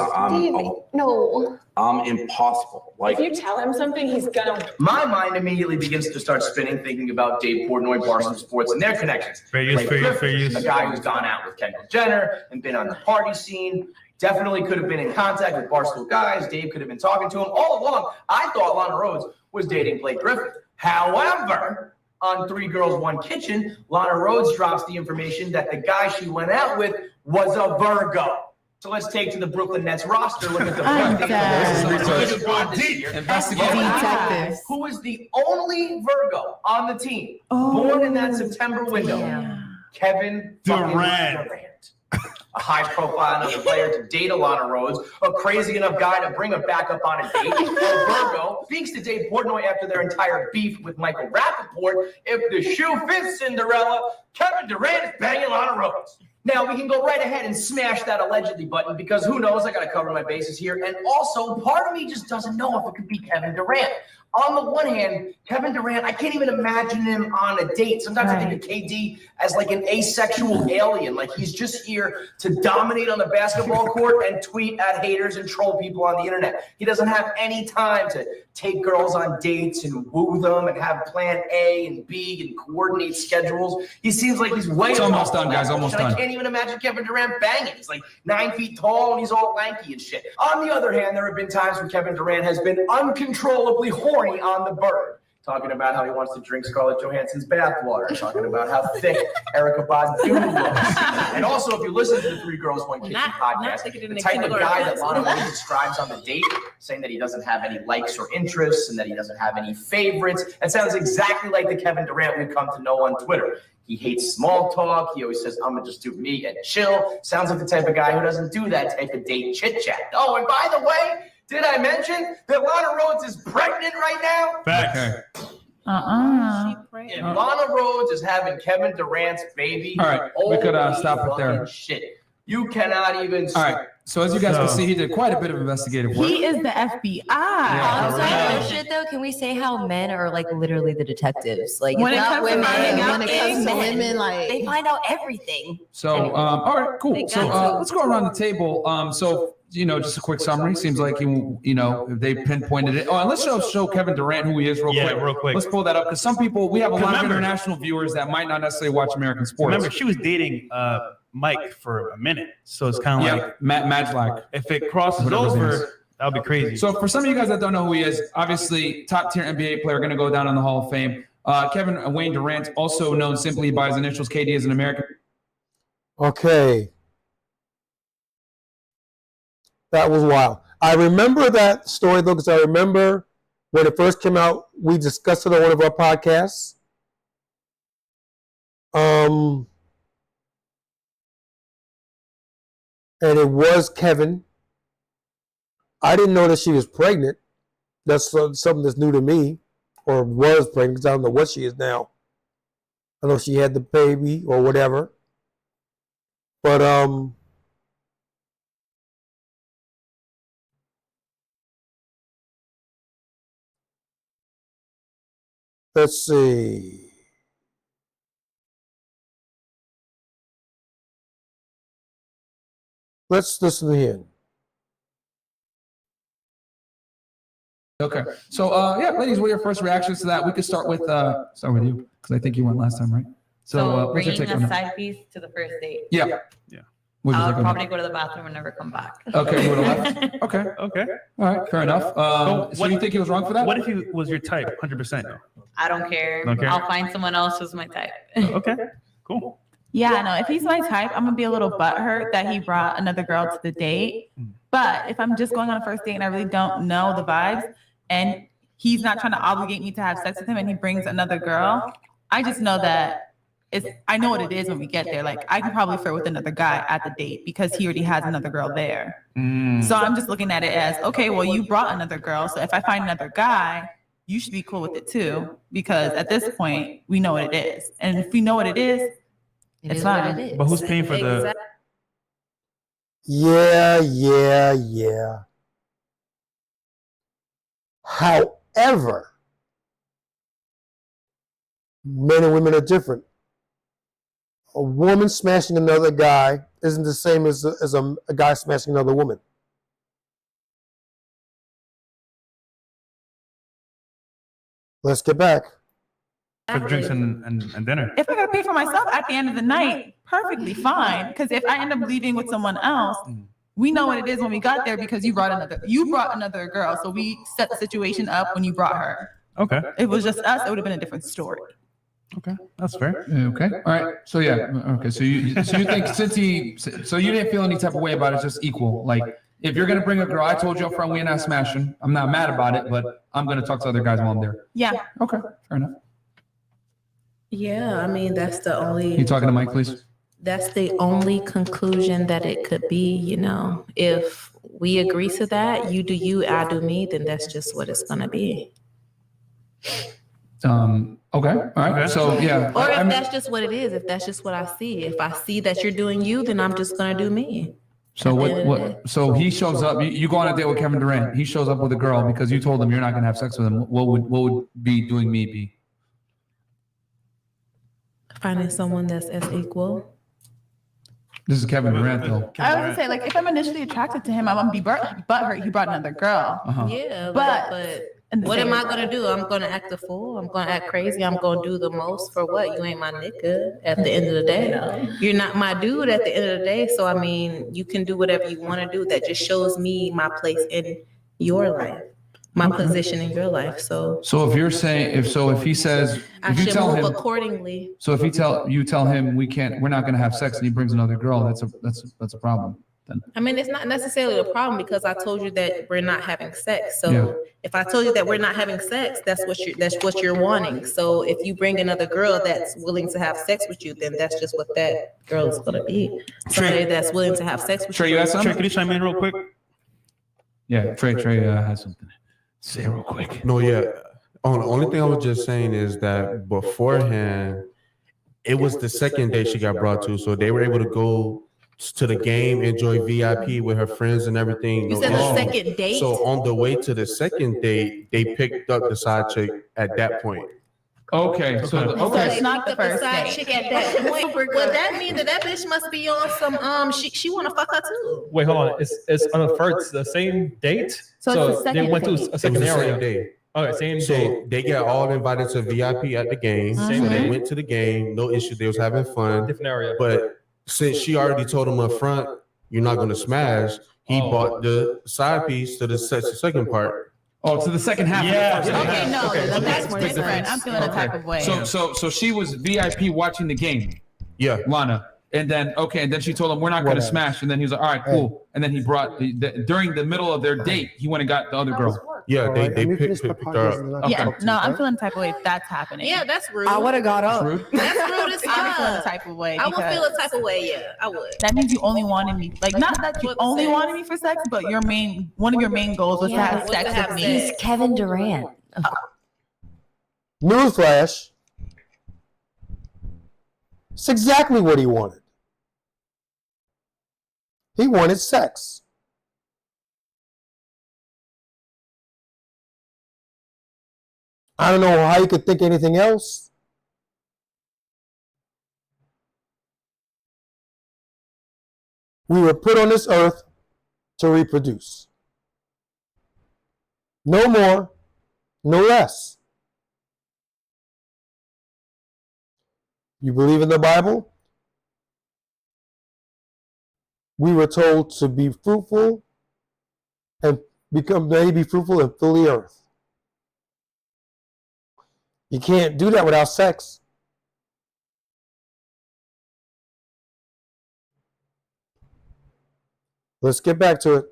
I'm impossible. Like, If you tell him something, he's gonna. My mind immediately begins to start spinning, thinking about Dave Portnoy, Barstool Sports, and their connections. Fair use. A guy who's gone out with Kendall Jenner and been on the party scene. Definitely could have been in contact with Barstool guys. Dave could have been talking to him all along. I thought Lana Rhoades was dating Blake Griffin. However, on 3 Girls, 1 Kitchen, Lana Rhoades drops the information that the guy she went out with was a Virgo. So let's take to the Brooklyn Nets roster. Look at the Investigative. who is the only Virgo on the team born in that September window? Kevin Durant. A high-profile enough player to date Lana Rhoades, a crazy enough guy to bring her back up on a date. Virgo speaks to Dave Portnoy after their entire beef with Michael Rappaport. If the shoe fits Cinderella, Kevin Durant is banging Lana Rhoades. Now, we can go right ahead and smash that allegedly button because who knows, I got to cover my bases here. And also, part of me just doesn't know if it could be Kevin Durant. On the one hand, Kevin Durant, I can't even imagine him on a date. Sometimes I think of KD as like an asexual alien. Like he's just here to dominate on the basketball court and tweet at haters and troll people on the internet. He doesn't have any time to take girls on dates and woo them and have plan A and B and coordinate schedules. He seems like he's way. It's almost done, guys. Almost done. I can't even imagine Kevin Durant banging. He's like 9 feet tall and he's all lanky and shit. On the other hand, there have been times when Kevin Durant has been uncontrollably horny on the bird, talking about how he wants to drink Scarlett Johansson's bathwater, talking about how thick Erykah Badu looks. And also, if you listen to the 3 Girls, 1 Kitchen podcast, the type of guy that Lana Rhoades describes on the date, saying that he doesn't have any likes or interests and that he doesn't have any favorites, it sounds exactly like the Kevin Durant we've come to know on Twitter. He hates small talk. He always says, I'm going to just do me and chill. Sounds like the type of guy who doesn't do that type of date chit-chat. Oh, and by the way, did I mention that Lana Rhoades is pregnant right now? Facts. If Lana Rhoades is having Kevin Durant's baby, all right, we could stop it there. Shit. You cannot even. All right. So as you guys can see, he did quite a bit of investigative work. He is the FBI. Shit though, can we say how men are like literally the detectives? Like When it's it not comes to women, finding out when it things, comes to men, women, like- they find out everything. So, all right, cool. So let's go around the table. So, just a quick summary. Seems like they pinpointed it. Oh, and let's show Kevin Durant who he is real quick. Let's pull that up because some people, we have a lot of international viewers that might not necessarily watch American sports. Remember, she was dating Mike for a minute, so it's kind of like Matchlock. If it crosses over, that would be crazy. So for some of you guys that don't know who he is, obviously top tier NBA player, going to go down in the Hall of Fame. Kevin Wayne Durant, also known simply by his initials KD, is an American. Okay. That was wild. I remember that story though, because I remember when it first came out, we discussed it on one of our podcasts. And it was Kevin. I didn't know that she was pregnant. That's something that's new to me, or was pregnant, because I don't know what she is now. I know she had the baby or whatever. But let's see. Let's listen in. Okay. So, ladies, what are your first reactions to that? We could start with you, because I think you went last time, right? So what's your bringing take on a that? side piece to the first date. Yeah. I'll probably go to the bathroom and never come back. Okay, you would have left? Okay. Okay. All right, fair enough. So you think he was wrong for that? What if he was your type, 100%? I don't care. Don't care? I'll find someone else who's my type. Okay, cool. Yeah, no, if he's my type, I'm gonna be a little butthurt that he brought another girl to the date. But if I'm just going on a first date and I really don't know the vibes and he's not trying to obligate me to have sex with him and he brings another girl, I just know that I know what it is when we get there. Like I could probably flirt with another guy at the date because he already has another girl there. So I'm just looking at it as, okay, well, you brought another girl. So if I find another guy, you should be cool with it too, because at this point we know what it is. And if we know what it is, it's fine. But who's paying for the? Yeah. However, men and women are different. A woman smashing another guy isn't the same as a guy smashing another woman. Let's get back. For drinks and dinner. If I gotta pay for myself at the end of the night, perfectly fine. Because if I end up leaving with someone else, we know what it is when we got there because you brought another girl. So we set the situation up when you brought her. Okay. If it was just us, it would have been a different story. Okay, that's fair. Okay. All right. So yeah. Okay. So you think so you didn't feel any type of way about it, just equal. Like if you're gonna bring a girl, I told you up front we're not smashing. I'm not mad about it, but I'm gonna talk to other guys while I'm there. Yeah. Okay. Fair enough. Yeah, I mean that's the only. You talking to Mike, please? That's the only conclusion that it could be. You know, if we agree to that, you do you, I do me, then that's just what it's gonna be. Okay. All right. So yeah. Or if that's just what it is, if that's just what I see, if I see that you're doing you, then I'm just gonna do me. So what? So he shows up. You go on a date with Kevin Durant. He shows up with a girl because you told him you're not gonna have sex with him. What would be doing me be? Finding someone that's as equal. This is Kevin Durant, though. I was gonna say, like, if I'm initially attracted to him, I'm gonna be butthurt. He brought another girl. Yeah, but what am I gonna do? I'm gonna act a fool. I'm gonna act crazy. I'm gonna do the most for what? You ain't my nigga at the end of the day. You're not my dude at the end of the day. So I mean, you can do whatever you want to do. That just shows me my place in your life, my position in your life. So if you're saying if he says I if you should tell move him accordingly. so if you tell him we're not gonna have sex and he brings another girl, that's a problem. Then I mean, it's not necessarily a problem because I told you that we're not having sex. So Yeah. if I told you that we're not having sex, that's what you're wanting. So if you bring another girl that's willing to have sex with you, then that's just what that girl is gonna be. Somebody that's willing to have sex with Trey, you have something? Trey, can you chime in real quick? Yeah, Trey has something to say real quick. No, yeah. The only thing I was just saying is that beforehand, it was the second day she got brought to, so they were able to go to the game, enjoy VIP with her friends and everything. You said the second date? So on the way to the second date, they picked up the side chick at that point. Okay, So it's not the first side date. chick at that point. Well, that means that bitch must be on some she wanna fuck her too. Wait, hold on. It's on the first, the same date. So it's the second they went to date. a second It was the area. same day. Okay, same So day. they got all invited to VIP at the game. Same So day. they went to the game, no issue. They was having fun. Different area. But since she already told him up front, you're not going to smash, he bought the side piece to the second part. Oh, to the second half. Yeah. Of the first Okay, half. no, Okay. that's different. I'm feeling a type of way. So she was VIP watching the game. Yeah. Lana. And then she told him we're not going to smash. And then he was like, all right, cool. And then he brought during the middle of their date, he went and got the other girl. Yeah, they picked her up. Yeah, no, I'm feeling the type of way if that's happening. Yeah, that's rude. I would have got up. That's rude as I'm feeling the fuck. type of way. I would because feel a type of way, yeah. I would. that means you only wanted me, like not that you only wanted me for sex, but one of your main goals was to have was to sex have with sex. me. He's Kevin Durant. Newsflash. It's exactly what he wanted. He wanted sex. I don't know how you could think anything else. We were put on this earth to reproduce. No more, no less. You believe in the Bible? We were told to be fruitful and be fruitful and fill the earth. You can't do that without sex. Let's get back to it.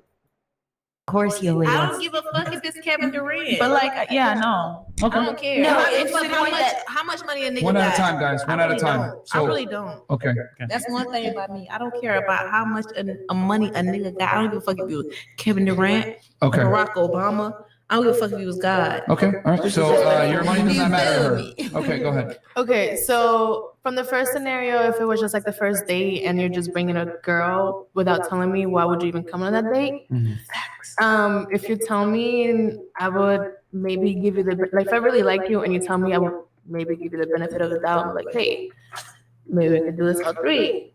Of course, you always. I don't give a fuck if it's Kevin Durant. But like, yeah, no. I don't care. No, I it's give a the fuck point that- how much money a nigga One at a got. time, guys. One I at a really time. don't. So- I really don't. Okay. That's one thing about me. I don't care about how much money a nigga got. I don't give a fuck if you was Kevin Durant, Okay. Barack Obama. I don't give a fuck if he was God. Okay. All right. So your money does not matter to her. Okay, go ahead. Okay, so from the first scenario, if it was just like the first date and you're just bringing a girl without telling me, why would you even come on that date? If you tell me, I would maybe give you if I really like you and you tell me, I would maybe give you the benefit of the doubt. Like, hey, maybe we could do this all 3.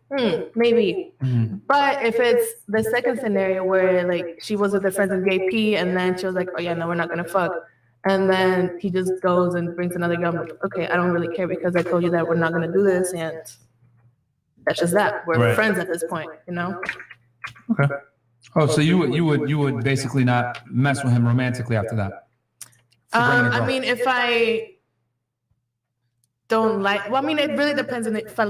Maybe. But if it's the second scenario where like she was with her friends in gay P and then she was like, oh yeah, no, we're not gonna fuck. And then he just goes and brings another girl. I'm like, okay, I don't really care because I told you that we're not gonna do this, and that's just that. We're friends at this point, you know? Okay. Oh, so you would basically not mess with him romantically after that? I mean, if I don't like, well, I mean, it really depends on if I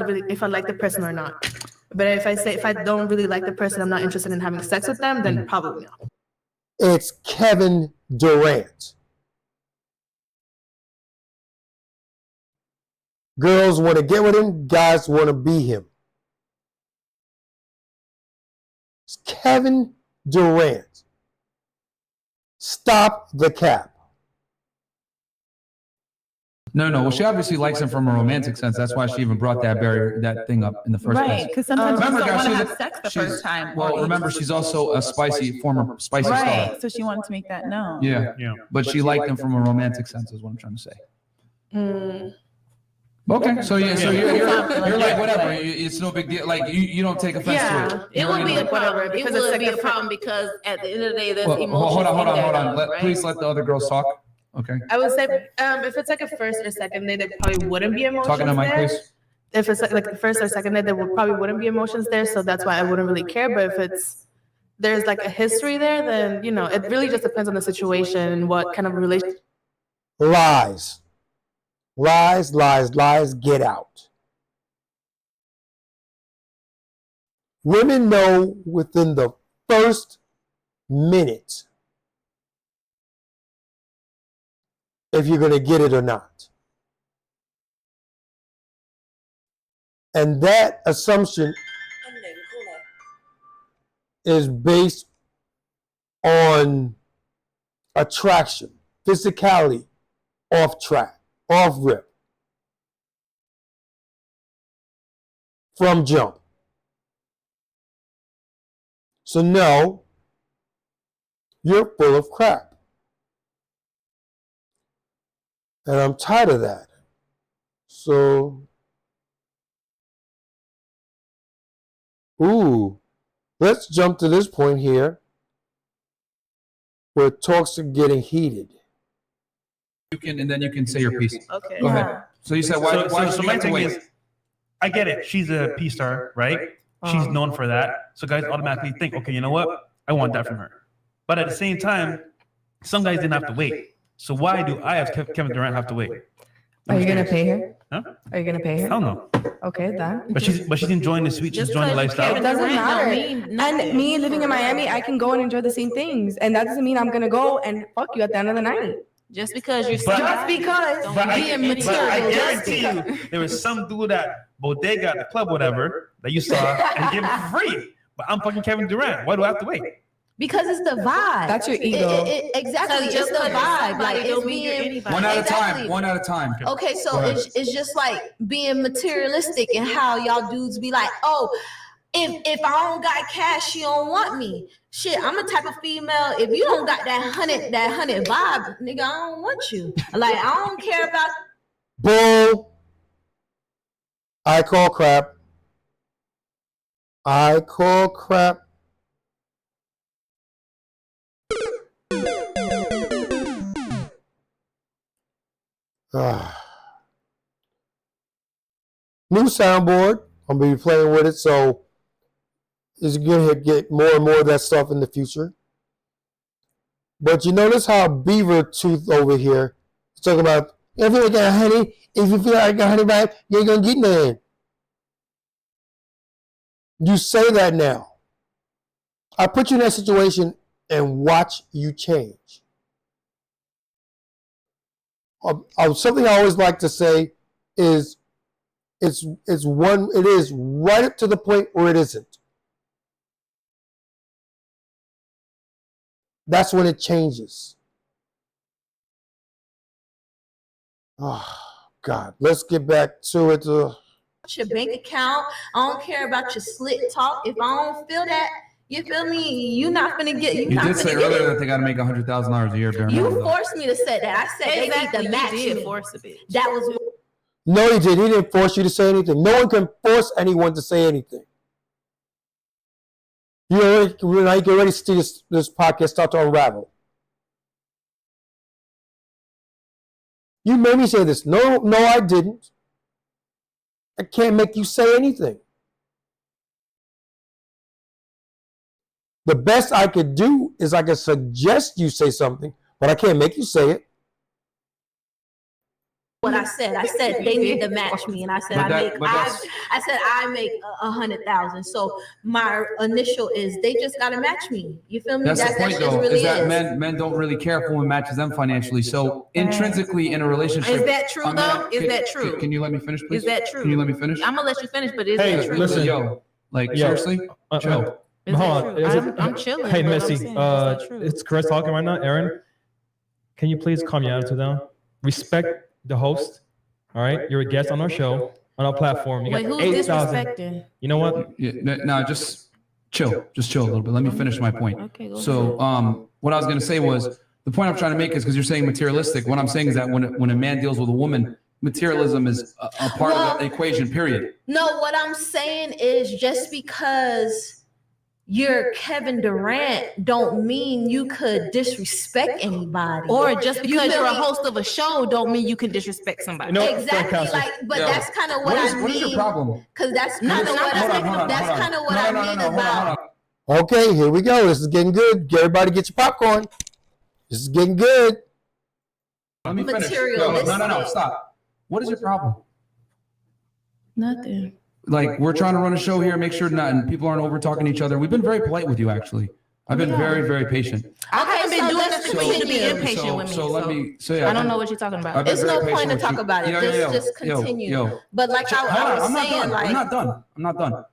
like the person or not. But if I don't really like the person, I'm not interested in having sex with them, then probably no. It's Kevin Durant. Girls want to get with him, guys want to be him. It's Kevin Durant. Stop the cap. No. Well, she obviously likes him from a romantic sense. That's why she even brought that thing up in the first place. Right, because sometimes you don't guys, want to have sex the first time. Well, remember, she's also a former spicy star. Right, so she wanted to make that known. Yeah. But she liked him from a romantic sense, is what I'm trying to say. Okay, so you're like whatever. It's no big deal. Like you don't take offense to it. It would be a problem. It would be a problem because at the end of the day, there's emotions. Hold on. Please let the other girls talk. Okay. I would say if it's like a first or second date, there probably wouldn't be emotions Talking to Mike, there. please. If it's like the first or second date, there probably wouldn't be emotions there, so that's why I wouldn't really care. But if there's like a history there, then it really just depends on the situation and what kind of relationship. Lies. Lies, get out. Women know within the first minute if you're going to get it or not. And that assumption is based on attraction, physicality, off track. Off rip. From jump. So no, you're full of crap. And I'm tired of that. So, let's jump to this point here where talks are getting heated. And then you can say your piece. Okay. Go ahead. So you said why So my thing is, I get it. She's a P star, right? She's known for that. So guys automatically think, okay, you know what? I want that from her. But at the same time, some guys didn't have to wait. So why do I, as Kevin Durant, have to wait? Are you gonna pay her? Huh? Are you gonna pay her? Hell no. Okay, then. But she's enjoying the sweet. She's enjoying the lifestyle. It doesn't matter. And me living in Miami, I can go and enjoy the same things, and that doesn't mean I'm gonna go and fuck you at the end of the night. Just because you're But being I material. guarantee you, there was some dude at Bodega at the club, whatever, that you saw and give it for free. But I'm fucking Kevin Durant. Why do I have to wait? Because it's the vibe. That's your ego. Exactly. It's the vibe. Like it's being one at a time. One at a time. Okay, so it's just like being materialistic and how y'all dudes be like, oh, if I don't got cash, she don't want me. Shit, I'm the type of female. If you don't got that hundred vibe, nigga, I don't want you. Like I don't care about. Bull. I call crap. New soundboard. I'm gonna be playing with it, so it's gonna get more and more of that stuff in the future. But you notice how Beaver Tooth over here is talking about if you got honey, if you feel like a honey vibe, you ain't gonna get none. You say that now. I put you in that situation and watch you change. Something I always like to say is it is right up to the point where it isn't. That's when it changes. Oh, God. Let's get back to it. Your bank account. I don't care about your slick talk. If I don't feel that, you feel me? You're not gonna get. You did say earlier that they got to make $100,000 a year. You forced me to say that. I said they need to match me. Force a bitch. That was. No, he did. He didn't force you to say anything. No one can force anyone to say anything. You can already see this podcast start to unravel. You made me say this. No, I didn't. I can't make you say anything. The best I could do is I could suggest you say something, but I can't make you say it. What I said they need to match me, and I said I make 100,000. So my initial is they just gotta match me. You feel me? That's the point, though. Really is that men don't really care if a woman matches them financially. So intrinsically in a relationship, is that true though? Is that true? Can you let me finish, please? Is that true? Can you let me finish? I'm gonna let you finish, but is Hey, that true? listen. Seriously, chill. Is Hold that on. true? I'm chilling. Hey, but I'm Missy. saying, is that true? It's Chris talking right now. Aaron, can you please calm your attitude down? Respect the host. All right, you're a guest on our show, on our platform. You Wait, got who's 8,000. disrespecting? You know what? No, just chill. Just chill a little bit. Let me finish my point. Okay, go So, what I was going to say was the point I'm trying to make is because you're saying materialistic. What I'm saying is that when a man deals with a woman, materialism is a part of the equation. Period. No, what I'm saying is just because you're Kevin Durant don't mean you could disrespect anybody. Or just because feel you're a me? host of a show don't mean you can disrespect somebody. You know, Exactly, like, but that's kind of what I mean. What is your problem? Because that's No, kind of no, what hold on, I hold on, that's hold on. kind of what No, I no, no, mean no, hold on, about. hold on. Okay, here we go. This is getting good. Everybody get your popcorn. This is getting good. Let me finish. Materialistic. No, stop. What is your problem? Nothing. Like, we're trying to run a show here, make sure and people aren't over talking to each other. We've been very polite with you, actually. I've been very, very patient. I haven't been doing this for you to be continue. impatient with me. I don't know what you're talking I've about. been It's very no patient point to with talk you. about it. Just continue. But like I was I'm not saying, done. like I'm not done.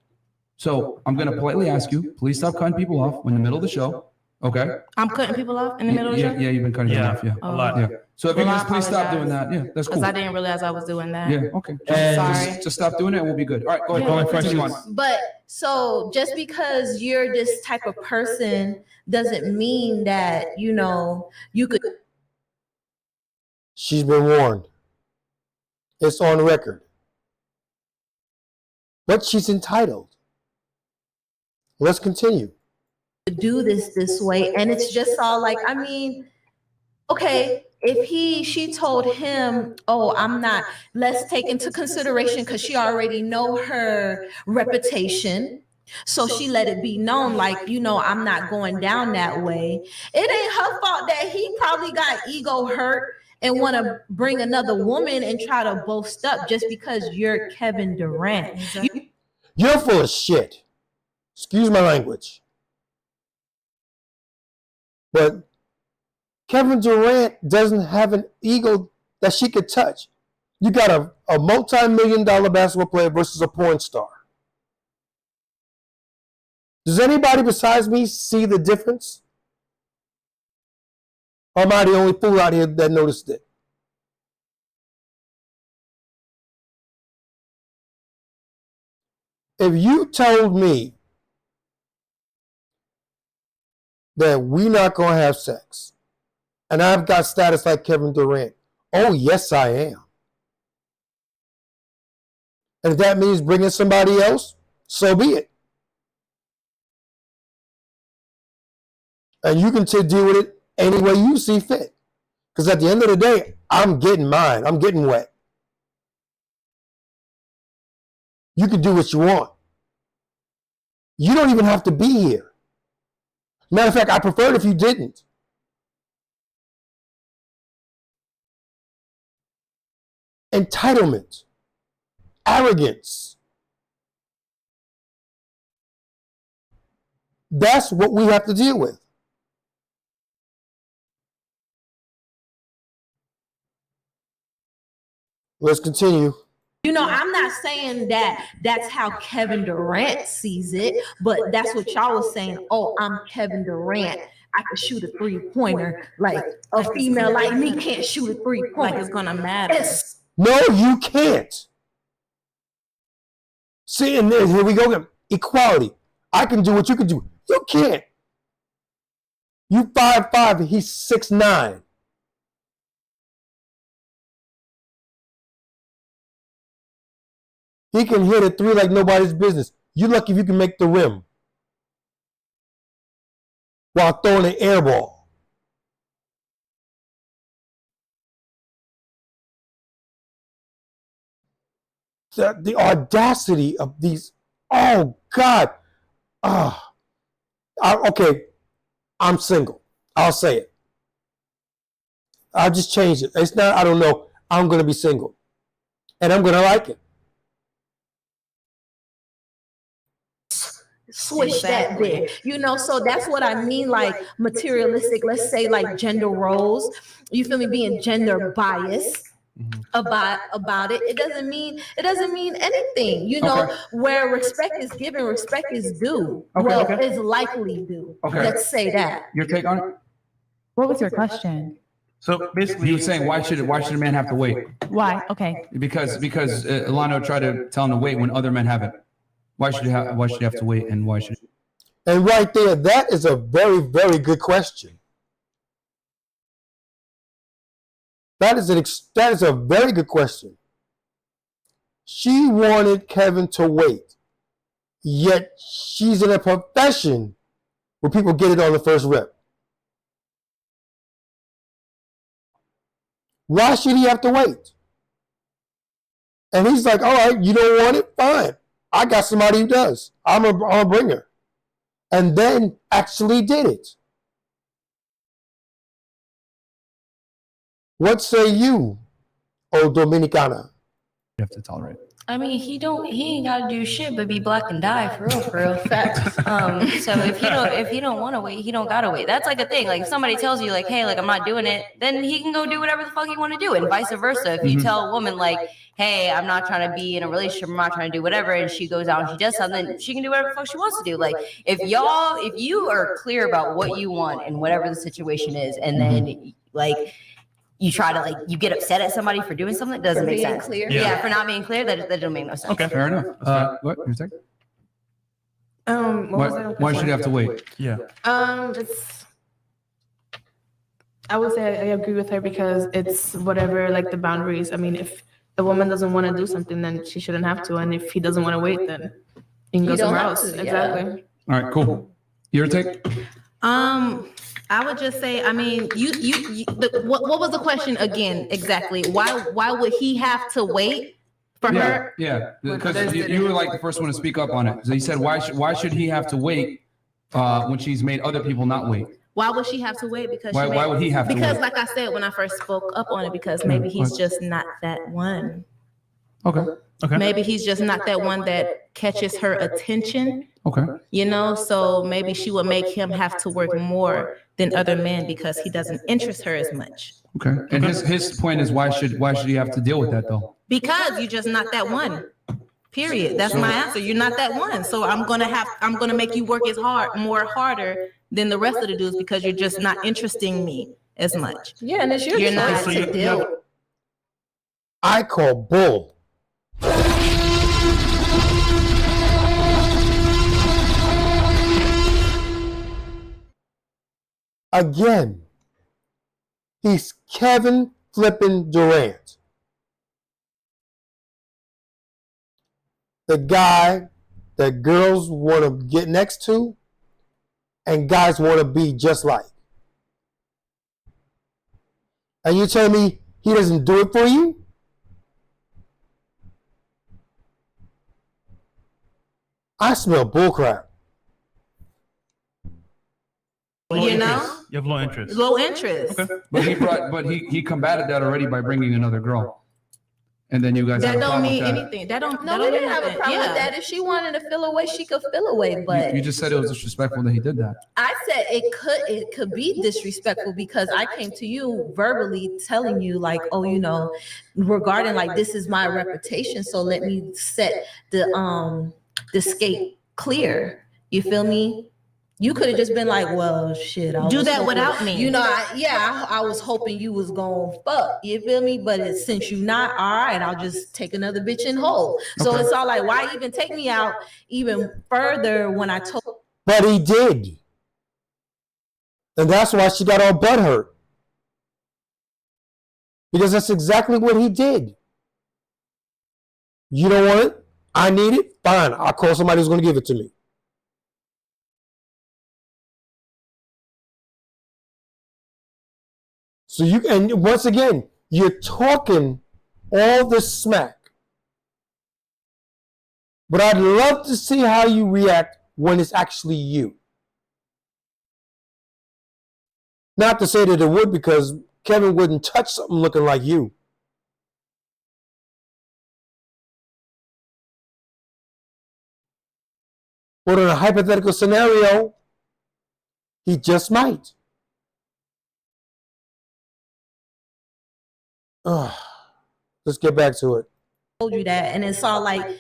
So I'm gonna politely ask you, please stop cutting people off in the middle of the show. Okay? I'm cutting people off in the middle of the show? Yeah, you've been cutting them off. Yeah, a lot. Yeah. So if you Well, can just please stop apologize. doing that. Yeah, that's Because cool. I didn't realize I was doing that. Yeah, okay. And sorry. Just stop doing it and we'll be good. All right, go ahead. Yeah. Continue on. but so just because you're this type of person doesn't mean that, you know, you could She's been warned. It's on record. But she's entitled. Let's continue. do this way. And it's just all like, I mean, okay, if she told him, oh, I'm not, let's take into consideration because she already know her reputation. So she let it be known, like, you know, I'm not going down that way. It ain't her fault that he probably got ego hurt and want to bring another woman and try to boast up just because you're Kevin Durant. You're full of shit. Excuse my language. But Kevin Durant doesn't have an ego that she could touch. You got a multi-million-dollar basketball player versus a porn star. Does anybody besides me see the difference? Or am I the only fool out here that noticed it? If you told me that we're not going to have sex, and I've got status like Kevin Durant, oh, yes, I am. And if that means bringing somebody else, so be it. And you can deal with it any way you see fit. Because at the end of the day, I'm getting mine. I'm getting wet. You can do what you want. You don't even have to be here. Matter of fact, I prefer it if you didn't. Entitlement. Arrogance. That's what we have to deal with. Let's continue. You know, I'm not saying that that's how Kevin Durant sees it, but that's what y'all was saying. Oh, I'm Kevin Durant. I can shoot a 3-pointer. Like a female like me can't shoot a 3-pointer. Like it's gonna matter. No, you can't. See, and then here we go again. Equality. I can do what you can do. You can't. You 5'5", he's 6'9". He can hit a 3 like nobody's business. You're lucky if you can make the rim while throwing an air ball. The audacity of these, oh God. Okay, I'm single. I'll say it. I'll just change it. It's not, I don't know. I'm going to be single. And I'm going to like it. Switch that there. You know, so that's what I mean, like materialistic, let's say like gender roles. You feel me? Being gender biased. About it. It doesn't mean anything. You know, where respect is given, respect is due. Is likely due. Okay. Let's say that. Your take on it? What was your question? So basically, You were saying why should a man have to wait? Why? Okay. Because Alano tried to tell him to wait when other men haven't. Why should he have to wait, and why should? And right there, that is a very, very good question. That is a very good question. She wanted Kevin to wait, yet she's in a profession where people get it on the first rep. Why should he have to wait? And he's like, all right, you don't want it? Fine. I got somebody who does. I'm a bring her. And then actually did it. What say you, O Dominicana? You have to tolerate. I mean, he ain't got to do shit but be black and die for real. Facts. So if he don't want to wait, he don't gotta wait. That's like a thing. Like if somebody tells you like, hey, like I'm not doing it, then he can go do whatever the fuck he want to do, and vice versa. If you tell a woman like, hey, I'm not trying to be in a relationship, I'm not trying to do whatever, and she goes out and she does something, she can do whatever the fuck she wants to do. Like if you are clear about what you want and whatever the situation is, and then like you try to you get upset at somebody for doing something that doesn't make sense. Clear. Yeah, for not being clear, that don't make no sense. Okay, fair enough. What? Your take? Why should you have to wait? Yeah. I would say I agree with her because it's whatever, like the boundaries. I mean, if the woman doesn't want to do something, then she shouldn't have to. And if he doesn't want to wait, then he can go somewhere else. Exactly. All right, cool. Your take? I would just say, I mean, what was the question again? Exactly. Why would he have to wait for her? Yeah, because you were like the first one to speak up on it. So he said, why should he have to wait when she's made other people not wait? Why would she have to wait? Because why would he have to wait? Because like I said when I first spoke up on it, because maybe he's just not that one. Okay. Maybe he's just not that one that catches her attention. Okay. You know, so maybe she would make him have to work more than other men because he doesn't interest her as much. Okay. And his point is why should he have to deal with that though? Because you're just not that one. Period. That's my answer. You're not that one. So I'm gonna make you work harder than the rest of the dudes because you're just not interesting me as much. Yeah, and it's your You're choice. not to deal. I call bull. Again, he's Kevin flipping Durant. The guy that girls want to get next to and guys want to be just like. And you tell me he doesn't do it for you? I smell bullcrap. You know? You have low interest. Low interest. Okay. But he combated that already by bringing another girl. And then you guys That have a don't problem mean with that. anything. That don't. No, that we don't didn't mean have a nothing. problem Yeah. with that. If she wanted to feel away, she could feel away. But You just said it was disrespectful that he did that. I said it could be disrespectful because I came to you verbally telling you like, oh, you know, regarding like this is my reputation, so let me set the skate clear. You feel me? You could have just been like, well, shit. Do that without me. You know, I was hoping you was gonna fuck. You feel me? But since you not, all right, I'll just take another bitch in whole. So it's all like, why even take me out even further when I told. But he did. And that's why she got all butthurt. Because that's exactly what he did. You don't want it? I need it, fine. I'll call somebody who's going to give it to me. So and once again, you're talking all this smack. But I'd love to see how you react when it's actually you. Not to say that it would, because Kevin wouldn't touch something looking like you. But in a hypothetical scenario, he just might. Let's get back to it. Told you that, and it's all like,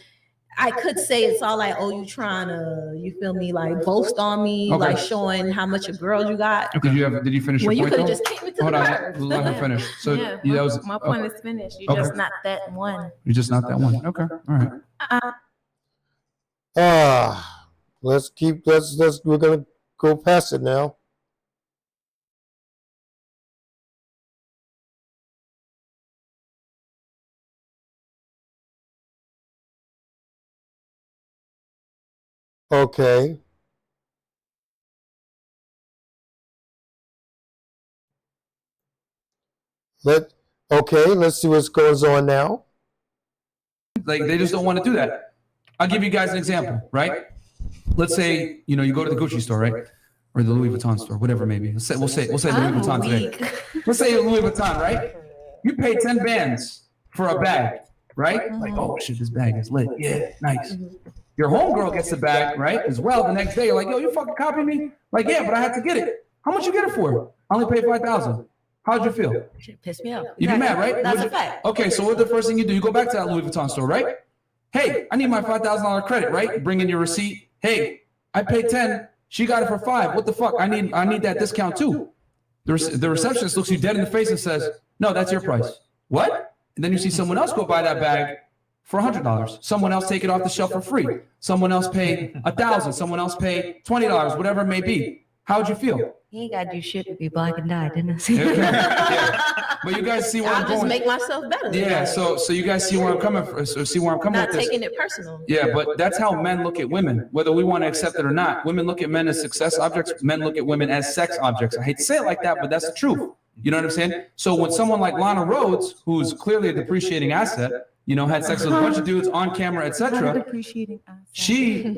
I could say it's all like, oh, you trying to, you feel me, like boast on me, Okay. like showing how much a girl you got. Did you finish your When you point? could have though? just came into Hold the on, verb. let her finish. So Yeah, that was my point is finished. You're Okay. just not that one. You're just not that one. Okay, all right. We're gonna go past it now. Okay. Let's see what's going on now. Like they just don't want to do that. I'll give you guys an example, right? Let's say you go to the Gucci store, right, or the Louis Vuitton store, whatever it may be. We'll say Louis Vuitton today. Let's say Louis Vuitton, right? You pay 10 bands for a bag, right? Like, oh shit, this bag is lit. Yeah, nice. Your homegirl gets the bag, right, as well. The next day, you're like, yo, you fucking copied me? Like, yeah, but I had to get it. How much you get it for? I only paid $5,000. How'd you feel? Shit pissed me off. You'd be mad, right? That's a fact. Okay, so what's the first thing you do? You go back to that Louis Vuitton store, right? Hey, I need my $5,000 credit, right? You bring in your receipt. Hey, I paid 10. She got it for 5. What the fuck? I need that discount too. The receptionist looks you dead in the face and says, no, that's your price. What? And then you see someone else go buy that bag for $100. Someone else take it off the shelf for free. Someone else pay $1,000. Someone else pay $20, whatever it may be. How would you feel? He ain't got to do shit to be black and die, didn't I see? Yeah. But you guys see where I'm I'll just going. make myself better. Yeah, so you guys see where I'm coming from, or see where I'm coming Not with this. taking it personal. Yeah, but that's how men look at women, whether we want to accept it or not. Women look at men as success objects. Men look at women as sex objects. I hate to say it like that, but that's the truth. You know what I'm saying? So when someone like Lana Rhodes, who's clearly a depreciating asset, had sex with a bunch of dudes on camera, etc. Depreciating asset. She,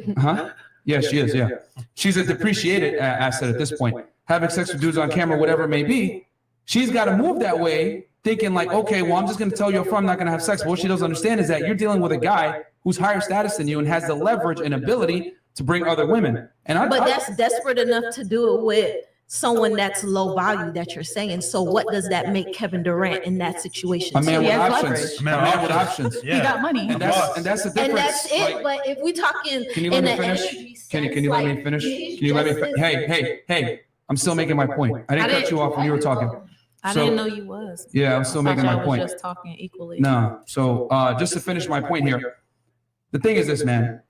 yeah, she is. Yeah, she's a depreciated asset at this point. Having sex with dudes on camera, whatever it may be, she's got to move that way, thinking like, okay, well, I'm just going to tell you up front, I'm not going to have sex. But what she doesn't understand is that you're dealing with a guy who's higher status than you and has the leverage and ability to bring other women. But that's desperate enough to do it with someone that's low value that you're saying. So what does that make Kevin Durant in that situation? A man He with has options. leverage. A man with options. He got money. And that's the difference. And that's it. Like, But if we talking can you let in me the finish? energy Can sense, you let me like, finish? he's Can you let me? just as- Hey! I'm still making my point. I didn't cut you off when you were talking. I So- didn't know you was. Yeah, I'm still I thought making my y'all was point. Just talking equally. No. So just to finish my point here, the thing is this, man.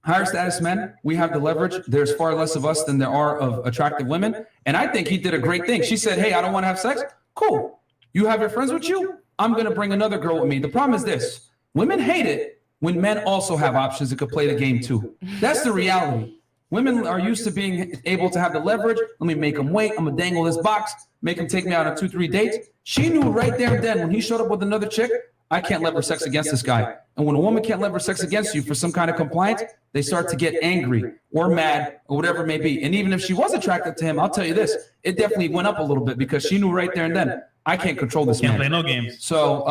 Higher status men, we have the leverage. There's far less of us than there are of attractive women. And I think he did a great thing. She said, hey, I don't want to have sex. Cool. You have your friends with you. I'm going to bring another girl with me. The problem is this. Women hate it when men also have options that could play the game too. That's the reality. Women are used to being able to have the leverage. Let me make them wait. I'm going to dangle this box, make him take me out on 2-3 dates. She knew right there and then when he showed up with another chick, I can't lever sex against this guy. And when a woman can't lever sex against you for some kind of compliance, they start to get angry or mad or whatever it may be. And even if she was attracted to him, I'll tell you this, it definitely went up a little bit because she knew right there and then, I can't control this man. Can't play no games. So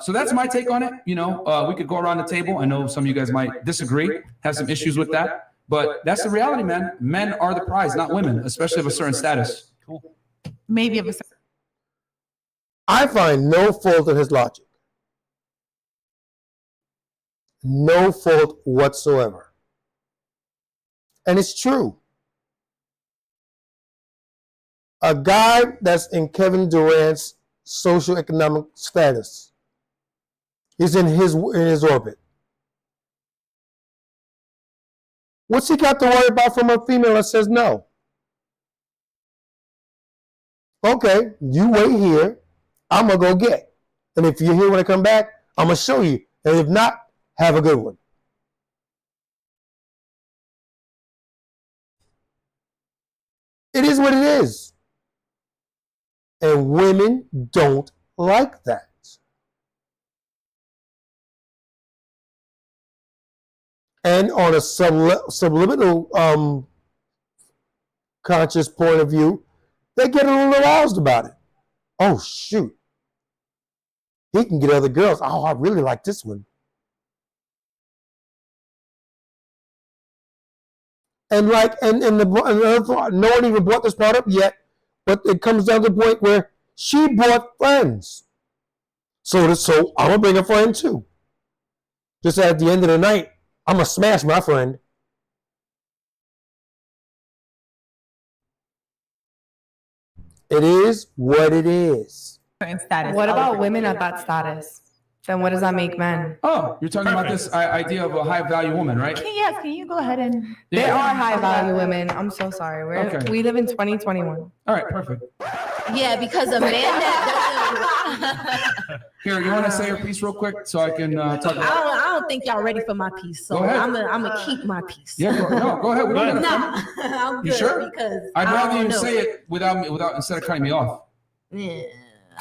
that's my take on it. We could go around the table. I know some of you guys might disagree, have some issues with that. But that's the reality, man. Men are the prize, not women, especially of a certain status. Maybe of a certain. I find no fault in his logic. No fault whatsoever. And it's true. A guy that's in Kevin Durant's socioeconomic status is in his orbit. What's he got to worry about from a female that says no? Okay, you wait here. I'm going to go get. And if you're here when I come back, I'm going to show you. And if not, have a good one. It is what it is. And women don't like that. And on a subliminal conscious point of view, they get a little aroused about it. Oh, shoot. He can get other girls. Oh, I really like this one. And another thought, no one even brought this part up yet, but it comes down to the point where she brought friends. So I'm going to bring a friend too. Just at the end of the night, I'm going to smash my friend. It is what it is. What about women at that status? Then what does that make men? Oh, you're talking about this idea of a high value woman, right? Can you go ahead and? They are high value women. I'm so sorry. We live in 2021. All right, perfect. Yeah, because a man that doesn't. Here, you want to say your piece real quick so I can talk about it? I don't think y'all ready for my piece, so Go ahead. I'm gonna keep my piece. Yeah, go ahead. We don't No, I'm You good sure? because I'd I rather don't you know. say it without instead of cutting me off. Yeah.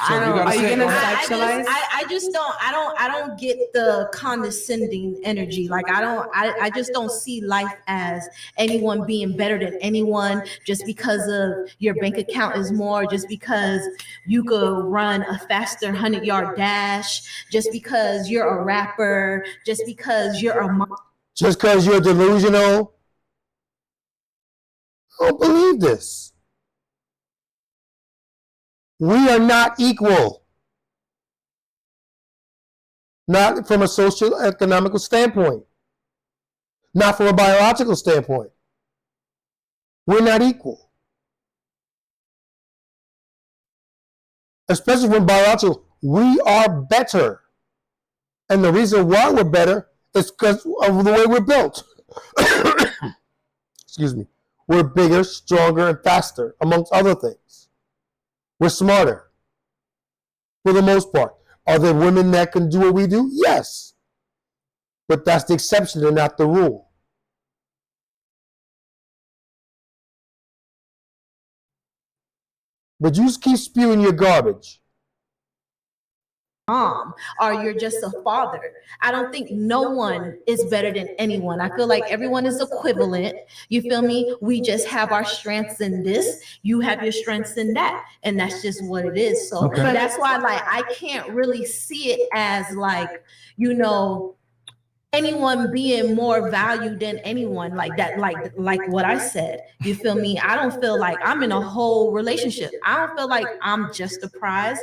So I don't. Are you gonna sexualize? I just don't. I don't get the condescending energy. Like I just don't see life as anyone being better than anyone just because of your bank account is more, just because you could run a faster 100-yard dash, just because you're a rapper, just because you're a Just because you're delusional. I don't believe this. We are not equal. Not from a social economical standpoint. Not from a biological standpoint. We're not equal. Especially from biological, we are better. And the reason why we're better is because of the way we're built. Excuse me. We're bigger, stronger, and faster, amongst other things. We're smarter, for the most part. Are there women that can do what we do? Yes. But that's the exception and not the rule. But you just keep spewing your garbage. mom, or you're just a father. I don't think no one is better than anyone. I feel like everyone is equivalent. You feel me? We just have our strengths in this. You have your strengths in that. And that's just what it is. So that's why I can't really see it as anyone being more valued than anyone like that, like what I said. You feel me? I don't feel like I'm in a whole relationship. I don't feel like I'm just a prize.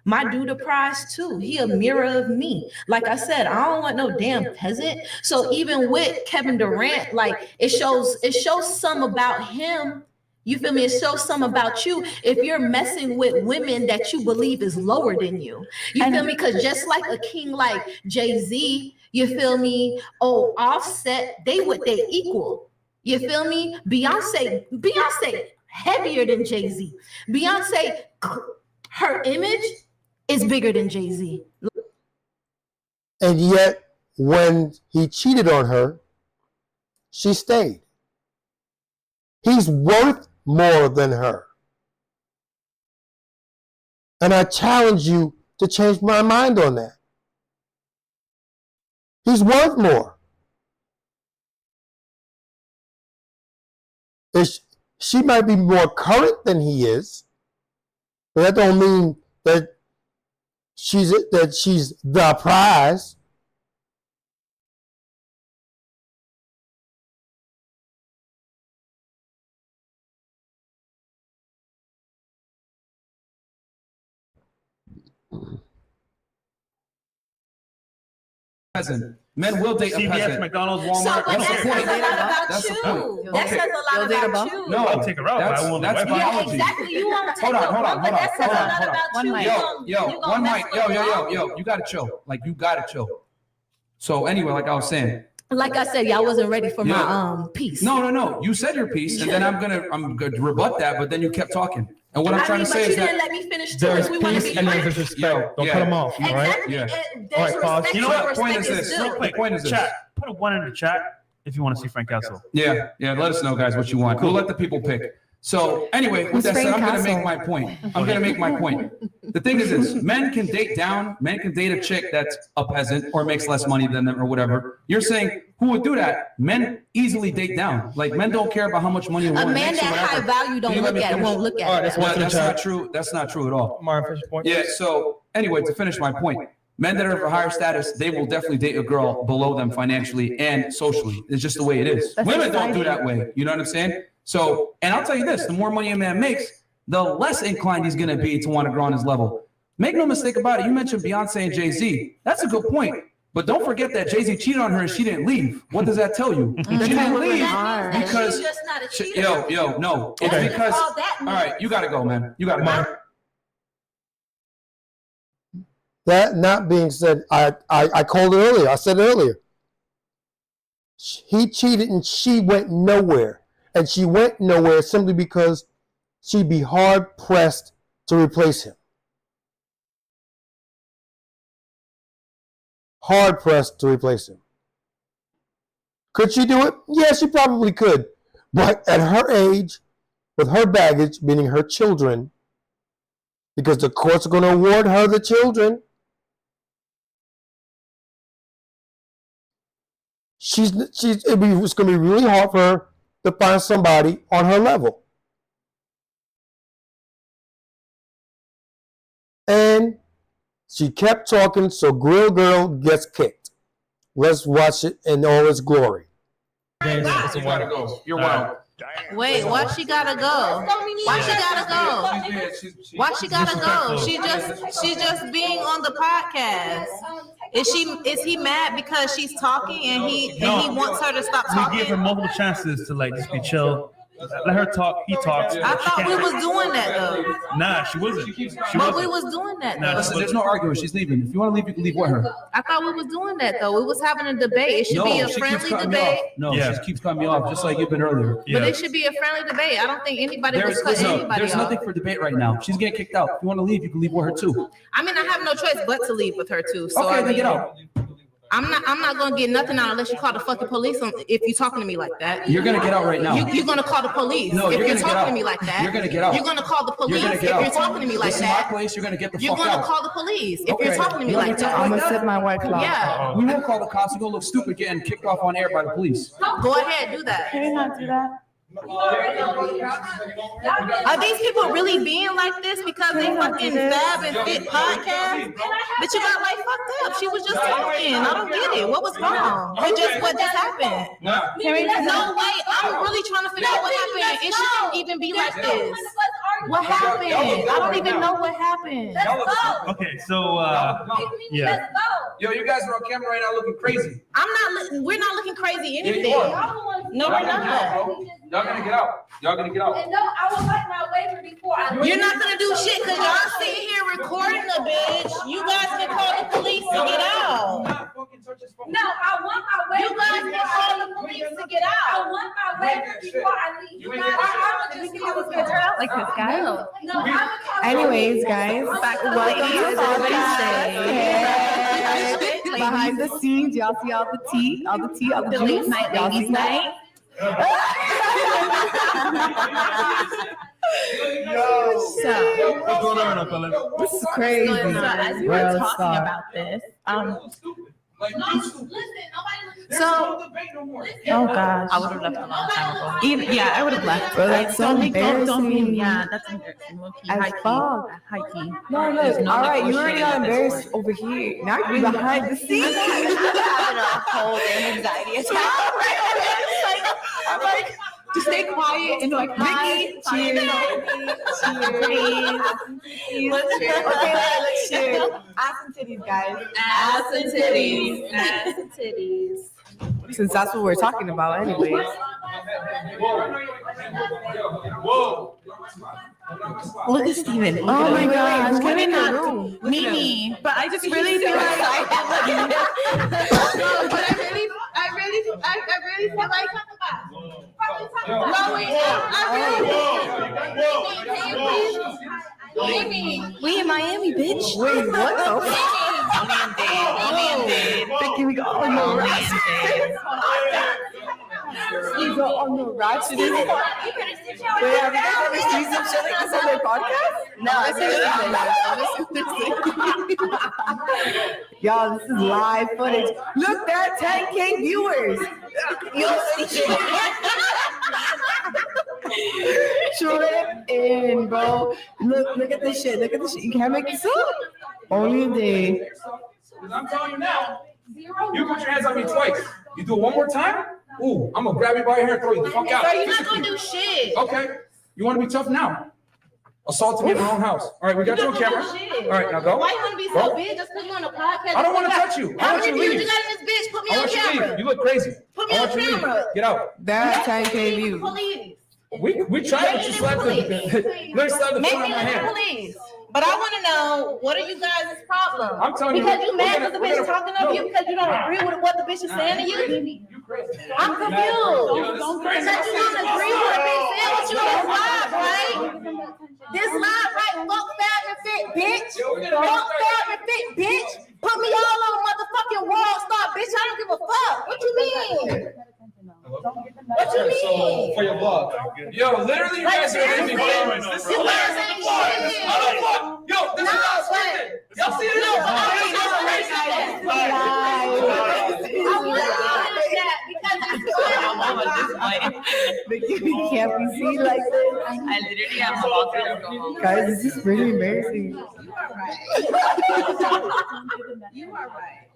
My dude a prize too. He a mirror of me. Like I said, I don't want no damn peasant. So even with Kevin Durant, it shows some about him. You feel me? It shows some about you if you're messing with women that you believe is lower than you. You feel me? Because just like a king like Jay-Z, you feel me? Oh, Offset, they equal. You feel me? Beyonce heavier than Jay-Z. Beyonce, her image is bigger than Jay-Z. And yet, when he cheated on her, she stayed. He's worth more than her. And I challenge you to change my mind on that. He's worth more. She might be more current than he is, but that don't mean that she's the prize. Peasant. Men will date a CVS, peasant. McDonald's, Walmart. So, but that says a lot about That's the you. point. That Okay. says a lot about you. No, I'll take her out, but I won't that's let her. Yeah, biology. exactly. You won't take Hold on. but that says a lot about you. One You mic. gon- Yo, you gonna one mess mic. with them. Yo, you gotta chill. You gotta chill. So anyway, like I was saying. Like I said, y'all wasn't ready for Yeah. my piece. No. You said your piece, and then I'm gonna rebut that, but then you kept talking. And what I'm trying to say but is you didn't that let me finish too. There's If we want to peace be and there's friends. disrespect. Don't Yeah. cut them off. All right. Exactly. Yeah. There's All right, pause. respect. You know but what? Point respect is this. due. Real quick, point is this. chat. Put a 1 in the chat if you want to see Frank Castle. Yeah. Let us know, guys, what you want. We'll let the people pick. So anyway, with that said, I'm going to make my point. The thing is this, men can date down, men can date a chick that's a peasant or makes less money than them or whatever. You're saying, who would do that? Men easily date down. Like, men don't care about how much money a woman man makes or that whatever. high value don't look at it, won't look at it. That's not true. That's not true at all. Yeah, so anyway, to finish my point, men that are of a higher status, they will definitely date a girl below them financially and socially. It's just the way it is. Women don't do that way. You know what I'm saying? So, and I'll tell you this, the more money a man makes, the less inclined he's going to be to want to grow on his level. Make no mistake about it. You mentioned Beyonce and Jay-Z. That's a good point. But don't forget that Jay-Z cheated on her and she didn't leave. What does that tell you? She didn't leave because, she's just not a cheater. no. It's because, all right, you got to go, man. You got to go. That not being said, I called it earlier. I said it earlier. He cheated and she went nowhere. And she went nowhere simply because she'd be hard pressed to replace him. Hard pressed to replace him. Could she do it? Yeah, she probably could. But at her age, with her baggage, meaning her children, because the courts are going to award her the children, it's going to be really hard for her to find somebody on her level. And she kept talking, so Grill Girl gets kicked. Let's watch it in all its glory. You gotta go. You're wild. Wait, why she gotta go? Why she gotta go? Why she gotta go? She just being on the podcast. Is he mad because she's talking and he wants her to stop talking? We give her multiple chances to like just be chill. Let her talk. He talks. I thought we was doing that though. Nah, she wasn't. But we was doing that though. Listen, there's no arguing. She's leaving. If you want to leave, you can leave with her. I thought we was doing that though. We was having a debate. It should be a friendly debate. No, she keeps cutting me off, just like you've been earlier. But it should be a friendly debate. I don't think anybody was cutting anybody off. There's nothing for debate right now. She's getting kicked out. If you want to leave, you can leave with her too. I mean, I have no choice but to leave with her too. So okay, then get out. I'm not gonna get nothing out unless you call the fucking police if you're talking to me like that. You're gonna get out right now. You're gonna call the police if you're talking to me like that. You're gonna get out. You're gonna call the police if you're talking to me like that. This is my place. You're gonna get the fuck out. You're gonna call the police if you're talking to me like that. I'm gonna sip my white claw. Yeah. We won't call the cops. You're gonna look stupid getting kicked off on air by the police. Go ahead, do that. Can you not do that? Are these people really being like this because they fucking Fab and Fit podcast? But you got like fucked up. She was just talking. I don't get it. What was wrong? What just happened? No way. I'm really trying to figure out what happened. It shouldn't even be like this. What happened? I don't even know what happened. Okay, so yeah. Yo, you guys are on camera right now looking crazy. We're not looking crazy anything. Yeah, No, we're not. Y'all gonna get out. Y'all gonna get out. And no, I would like my waiver before I leave. You're not gonna do shit because y'all sitting here recording a bitch. You guys can call the police to get out. No, I want my waiver. You guys can call the police to get out. I want my waiver before I leave. You guys, I'm just call this picture out Like this guy? No, I'm gonna call. Anyways, guys, welcome to Thursday. Behind the scenes, y'all see all the tea, all the Ladies' night, ladies' night. What's going on, fellas? This is crazy. So as we were talking about this, Oh gosh. I would have left a long time ago. Yeah, I would have left. Bro, that's so embarrassing. Yeah, that's embarrassing. As fuck. High key. No, all right, you already got embarrassed over here. Now you're behind the scenes. Having a whole damn anxiety attack. I'm like, just stay quiet and like, Ricky, cheers. Okay, let's cheers. Ass and titties, guys. Ass and titties. Ass and titties. Since that's what we're talking about anyways. Whoa. Look at Steven. Oh my gosh, come in the room. Me. But I just really feel like But I really feel like We in Miami, bitch. Wait, what the fuck? Can we go? Oh no. niggas are on the ratchetest part. Wait, have you guys ever seen some shit like this on their podcast? No, I see. Y'all, this is live footage. Look, there are 10K viewers. You'll see Trip in, bro. Look at this shit. Look at this shit. You can't make this up. Only a day. I'm telling you now, you put your hands on me twice. You do it one more time, ooh, I'm gonna grab you by your hair and throw you the fuck out. So you're not gonna do shit. Okay, you wanna be tough now? Assaulting me in my own house. All right, we got you on camera. All right, now go. Why you wanna be so big just because you're on a podcast? I don't wanna touch you. I How want you many to views leave. you got in this bitch? Put me I on want you to camera. leave. You look crazy. Put me I on want you to leave. camera. Get out. That's 10K views. Police. We tried, but you slapped the literally slapped the Make phone me on my the hand. police. But I want to know, what are you guys' problem? I'm telling you, because you we're mad gonna- because the we're bitch gonna- talking of no. you because you don't agree with what the bitch is saying to you? I'm confused. Yo, this is crazy. Because you don't agree with what the bitch saying with you on this live, right? This live, right? Fuck fab and fit, bitch. Fuck fab and fit, bitch. Put me all on motherfucking World Star, bitch. I don't give a fuck. What you mean? What you mean? So for your vlog. Yo, literally, you guys are making me famous. This is You guys embarrassing. ain't Yo, this is No, not scripted. Y'all see this? No, but I want to finish that because We can't be seen like this. I literally am about to go home. Guys, this is pretty embarrassing. You are right.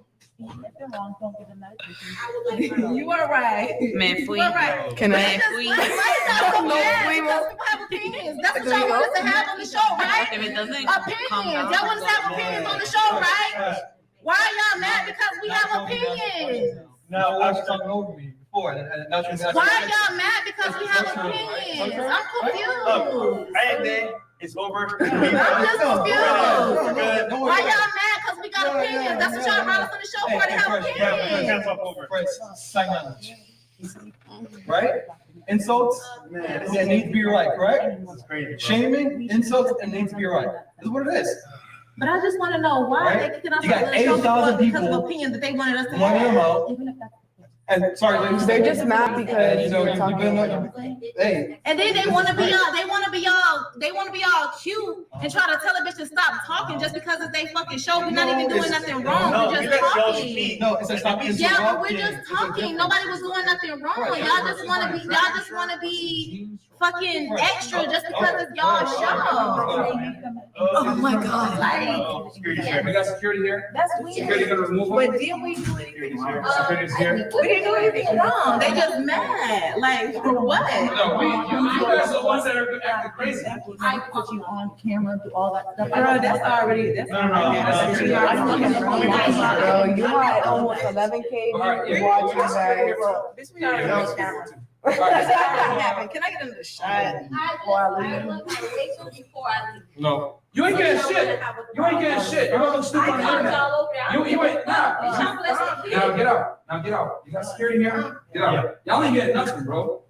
You are right. Me fui. You are right. Can I? Let's stop so mad because people have opinions. That's what y'all want us to have on the show, right? If it doesn't Opinions. calm down. Y'all want us to have opinions on the show, right? Why are y'all mad? Because we have opinions. Now, I was talking over me before, and now she's Why are y'all mad? Because we have opinions. I'm confused. It's over. I'm just confused. Why y'all mad? Because we got opinions. That's what y'all brought us on the show for, to have opinions. Sign language. Right? Insults, it needs to be right, correct? Shaming, insults, it needs to be right. This is what it is. But I just want to know why Right? they kicking us You got off the show 8,000 because people of opinions that they wanted us to wanting them have. out. And sorry, ladies. They're just mad because you know, you're you've talking been about hey. And then they want to be all, they want to be all cute and try to tell a bitch to stop talking just because it's they fucking show. We're not even doing nothing wrong. We're just talking. No, it's stop Yeah, but we're just talking. Nobody was doing nothing wrong. Y'all just want to be fucking extra just because it's y'all show. Oh my God. Like, We got security here. that's weird. Security gonna remove them. But didn't we do anything wrong? Security's here. We didn't do anything wrong. They just mad. Like, for what? No, you guys are the ones that are acting crazy. I put you on camera, do all that stuff. Bro, that's already. Bro, you had almost 11K viewers watching that. This we already know on camera. Can I get another shot before I leave? No. You ain't getting shit. You ain't getting shit. You're gonna look stupid on the internet. You ain't, nah. Now get out. Now get out. You got security here? Get out. Y'all ain't getting nothing, bro.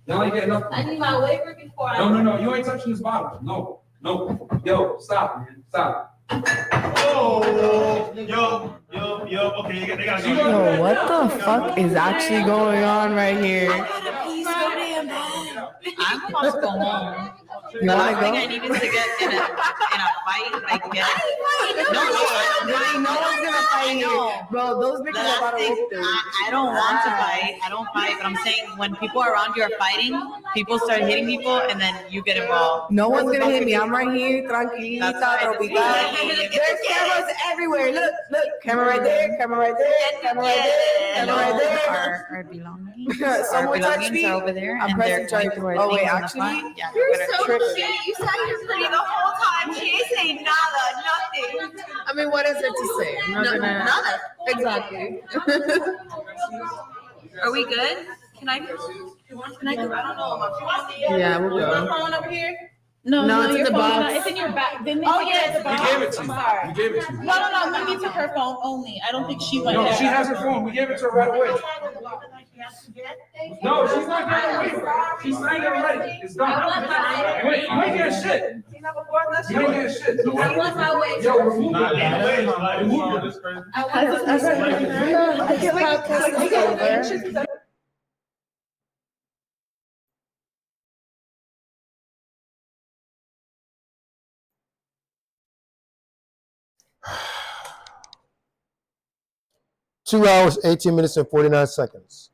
Y'all ain't getting nothing. I need my waiver before I. No. You ain't touching this bottle. No. Yo, stop, man. Stop. Oh, yo, okay, they gotta go. Yo, what the fuck is actually going on right here? I'm supposed to go home. You The wanna last thing go? I needed to get in a fight, like get. No one's gonna fight here. Bro, those The bitches are last about to thing, whoop them. I don't want to fight. I don't fight, but I'm saying when people around you are fighting, people start hitting people, and then you get involved. No one's gonna hit me. I'm right here, tranquilita, tropical. There's cameras everywhere. Look, camera right there, camera right there, camera right there, camera right there. Our belongings. Someone touch belongings me. are over there, I'm and pressing they're going charge. to our Oh wait, things on the actually, front. Yeah, you're we're so gonna shit. You said you're pretty the whole time. She ain't saying nada, nothing. I mean, what is there to say? I'm not gonna. Nada. Exactly. Are we good? Can I? I don't know. Yeah, we'll Is my go. phone over here? No, No, it's in your the phone's box. not- It's in your back. Then Oh, yeah, it's We gave it to you. sorry. We gave it to you. No. Mimi took her phone only. I don't think she went No, there. she has her phone. We gave it to her right away. No, she's not getting away. She's not getting ready. It's done. You ain't getting shit. You ain't getting shit. I want my waiver. Yo, remove it. Remove it. I want my waiver. 2 hours, 18 minutes, and 49 seconds.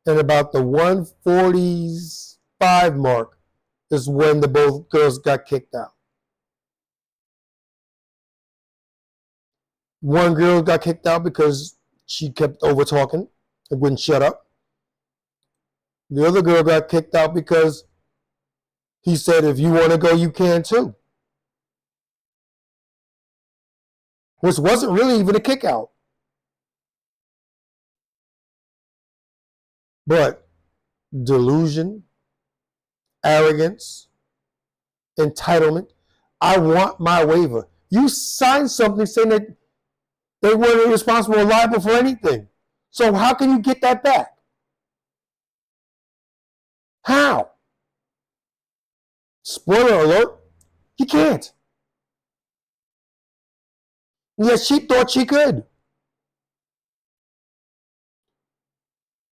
And about the 1:45 mark is when the both girls got kicked out. One girl got kicked out because she kept over talking and wouldn't shut up. The other girl got kicked out because he said, if you want to go, you can too. Which wasn't really even a kick out. But delusion, arrogance, entitlement. I want my waiver. You signed something saying that they weren't responsible or liable for anything. So how can you get that back? How? Spoiler alert, you can't. Yet she thought she could.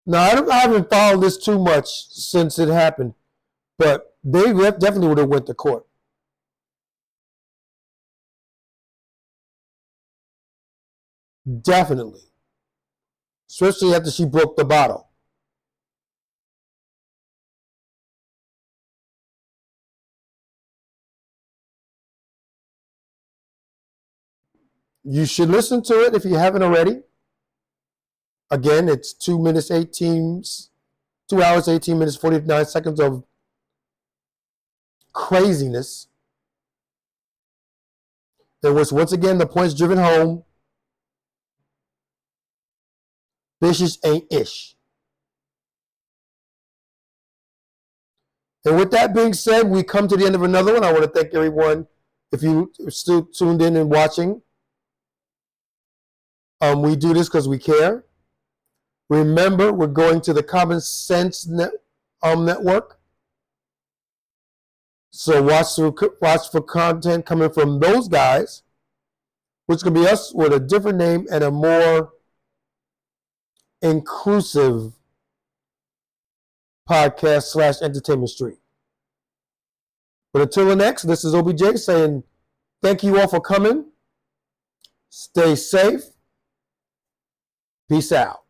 Now, I haven't followed this too much since it happened, but they definitely would have went to court. Definitely. Especially after she broke the bottle. You should listen to it if you haven't already. Again, it's 2 hours, 18 minutes, 49 seconds of craziness. There was once again the points driven home. Vicious ain't ish. And with that being said, we come to the end of another one. I want to thank everyone if you are still tuned in and watching. We do this because we care. Remember, we're going to the Common Sense Network. So watch for content coming from those guys, which could be us with a different name and a more inclusive podcast / entertainment street. But until the next, this is OBJ saying thank you all for coming. Stay safe. Peace out.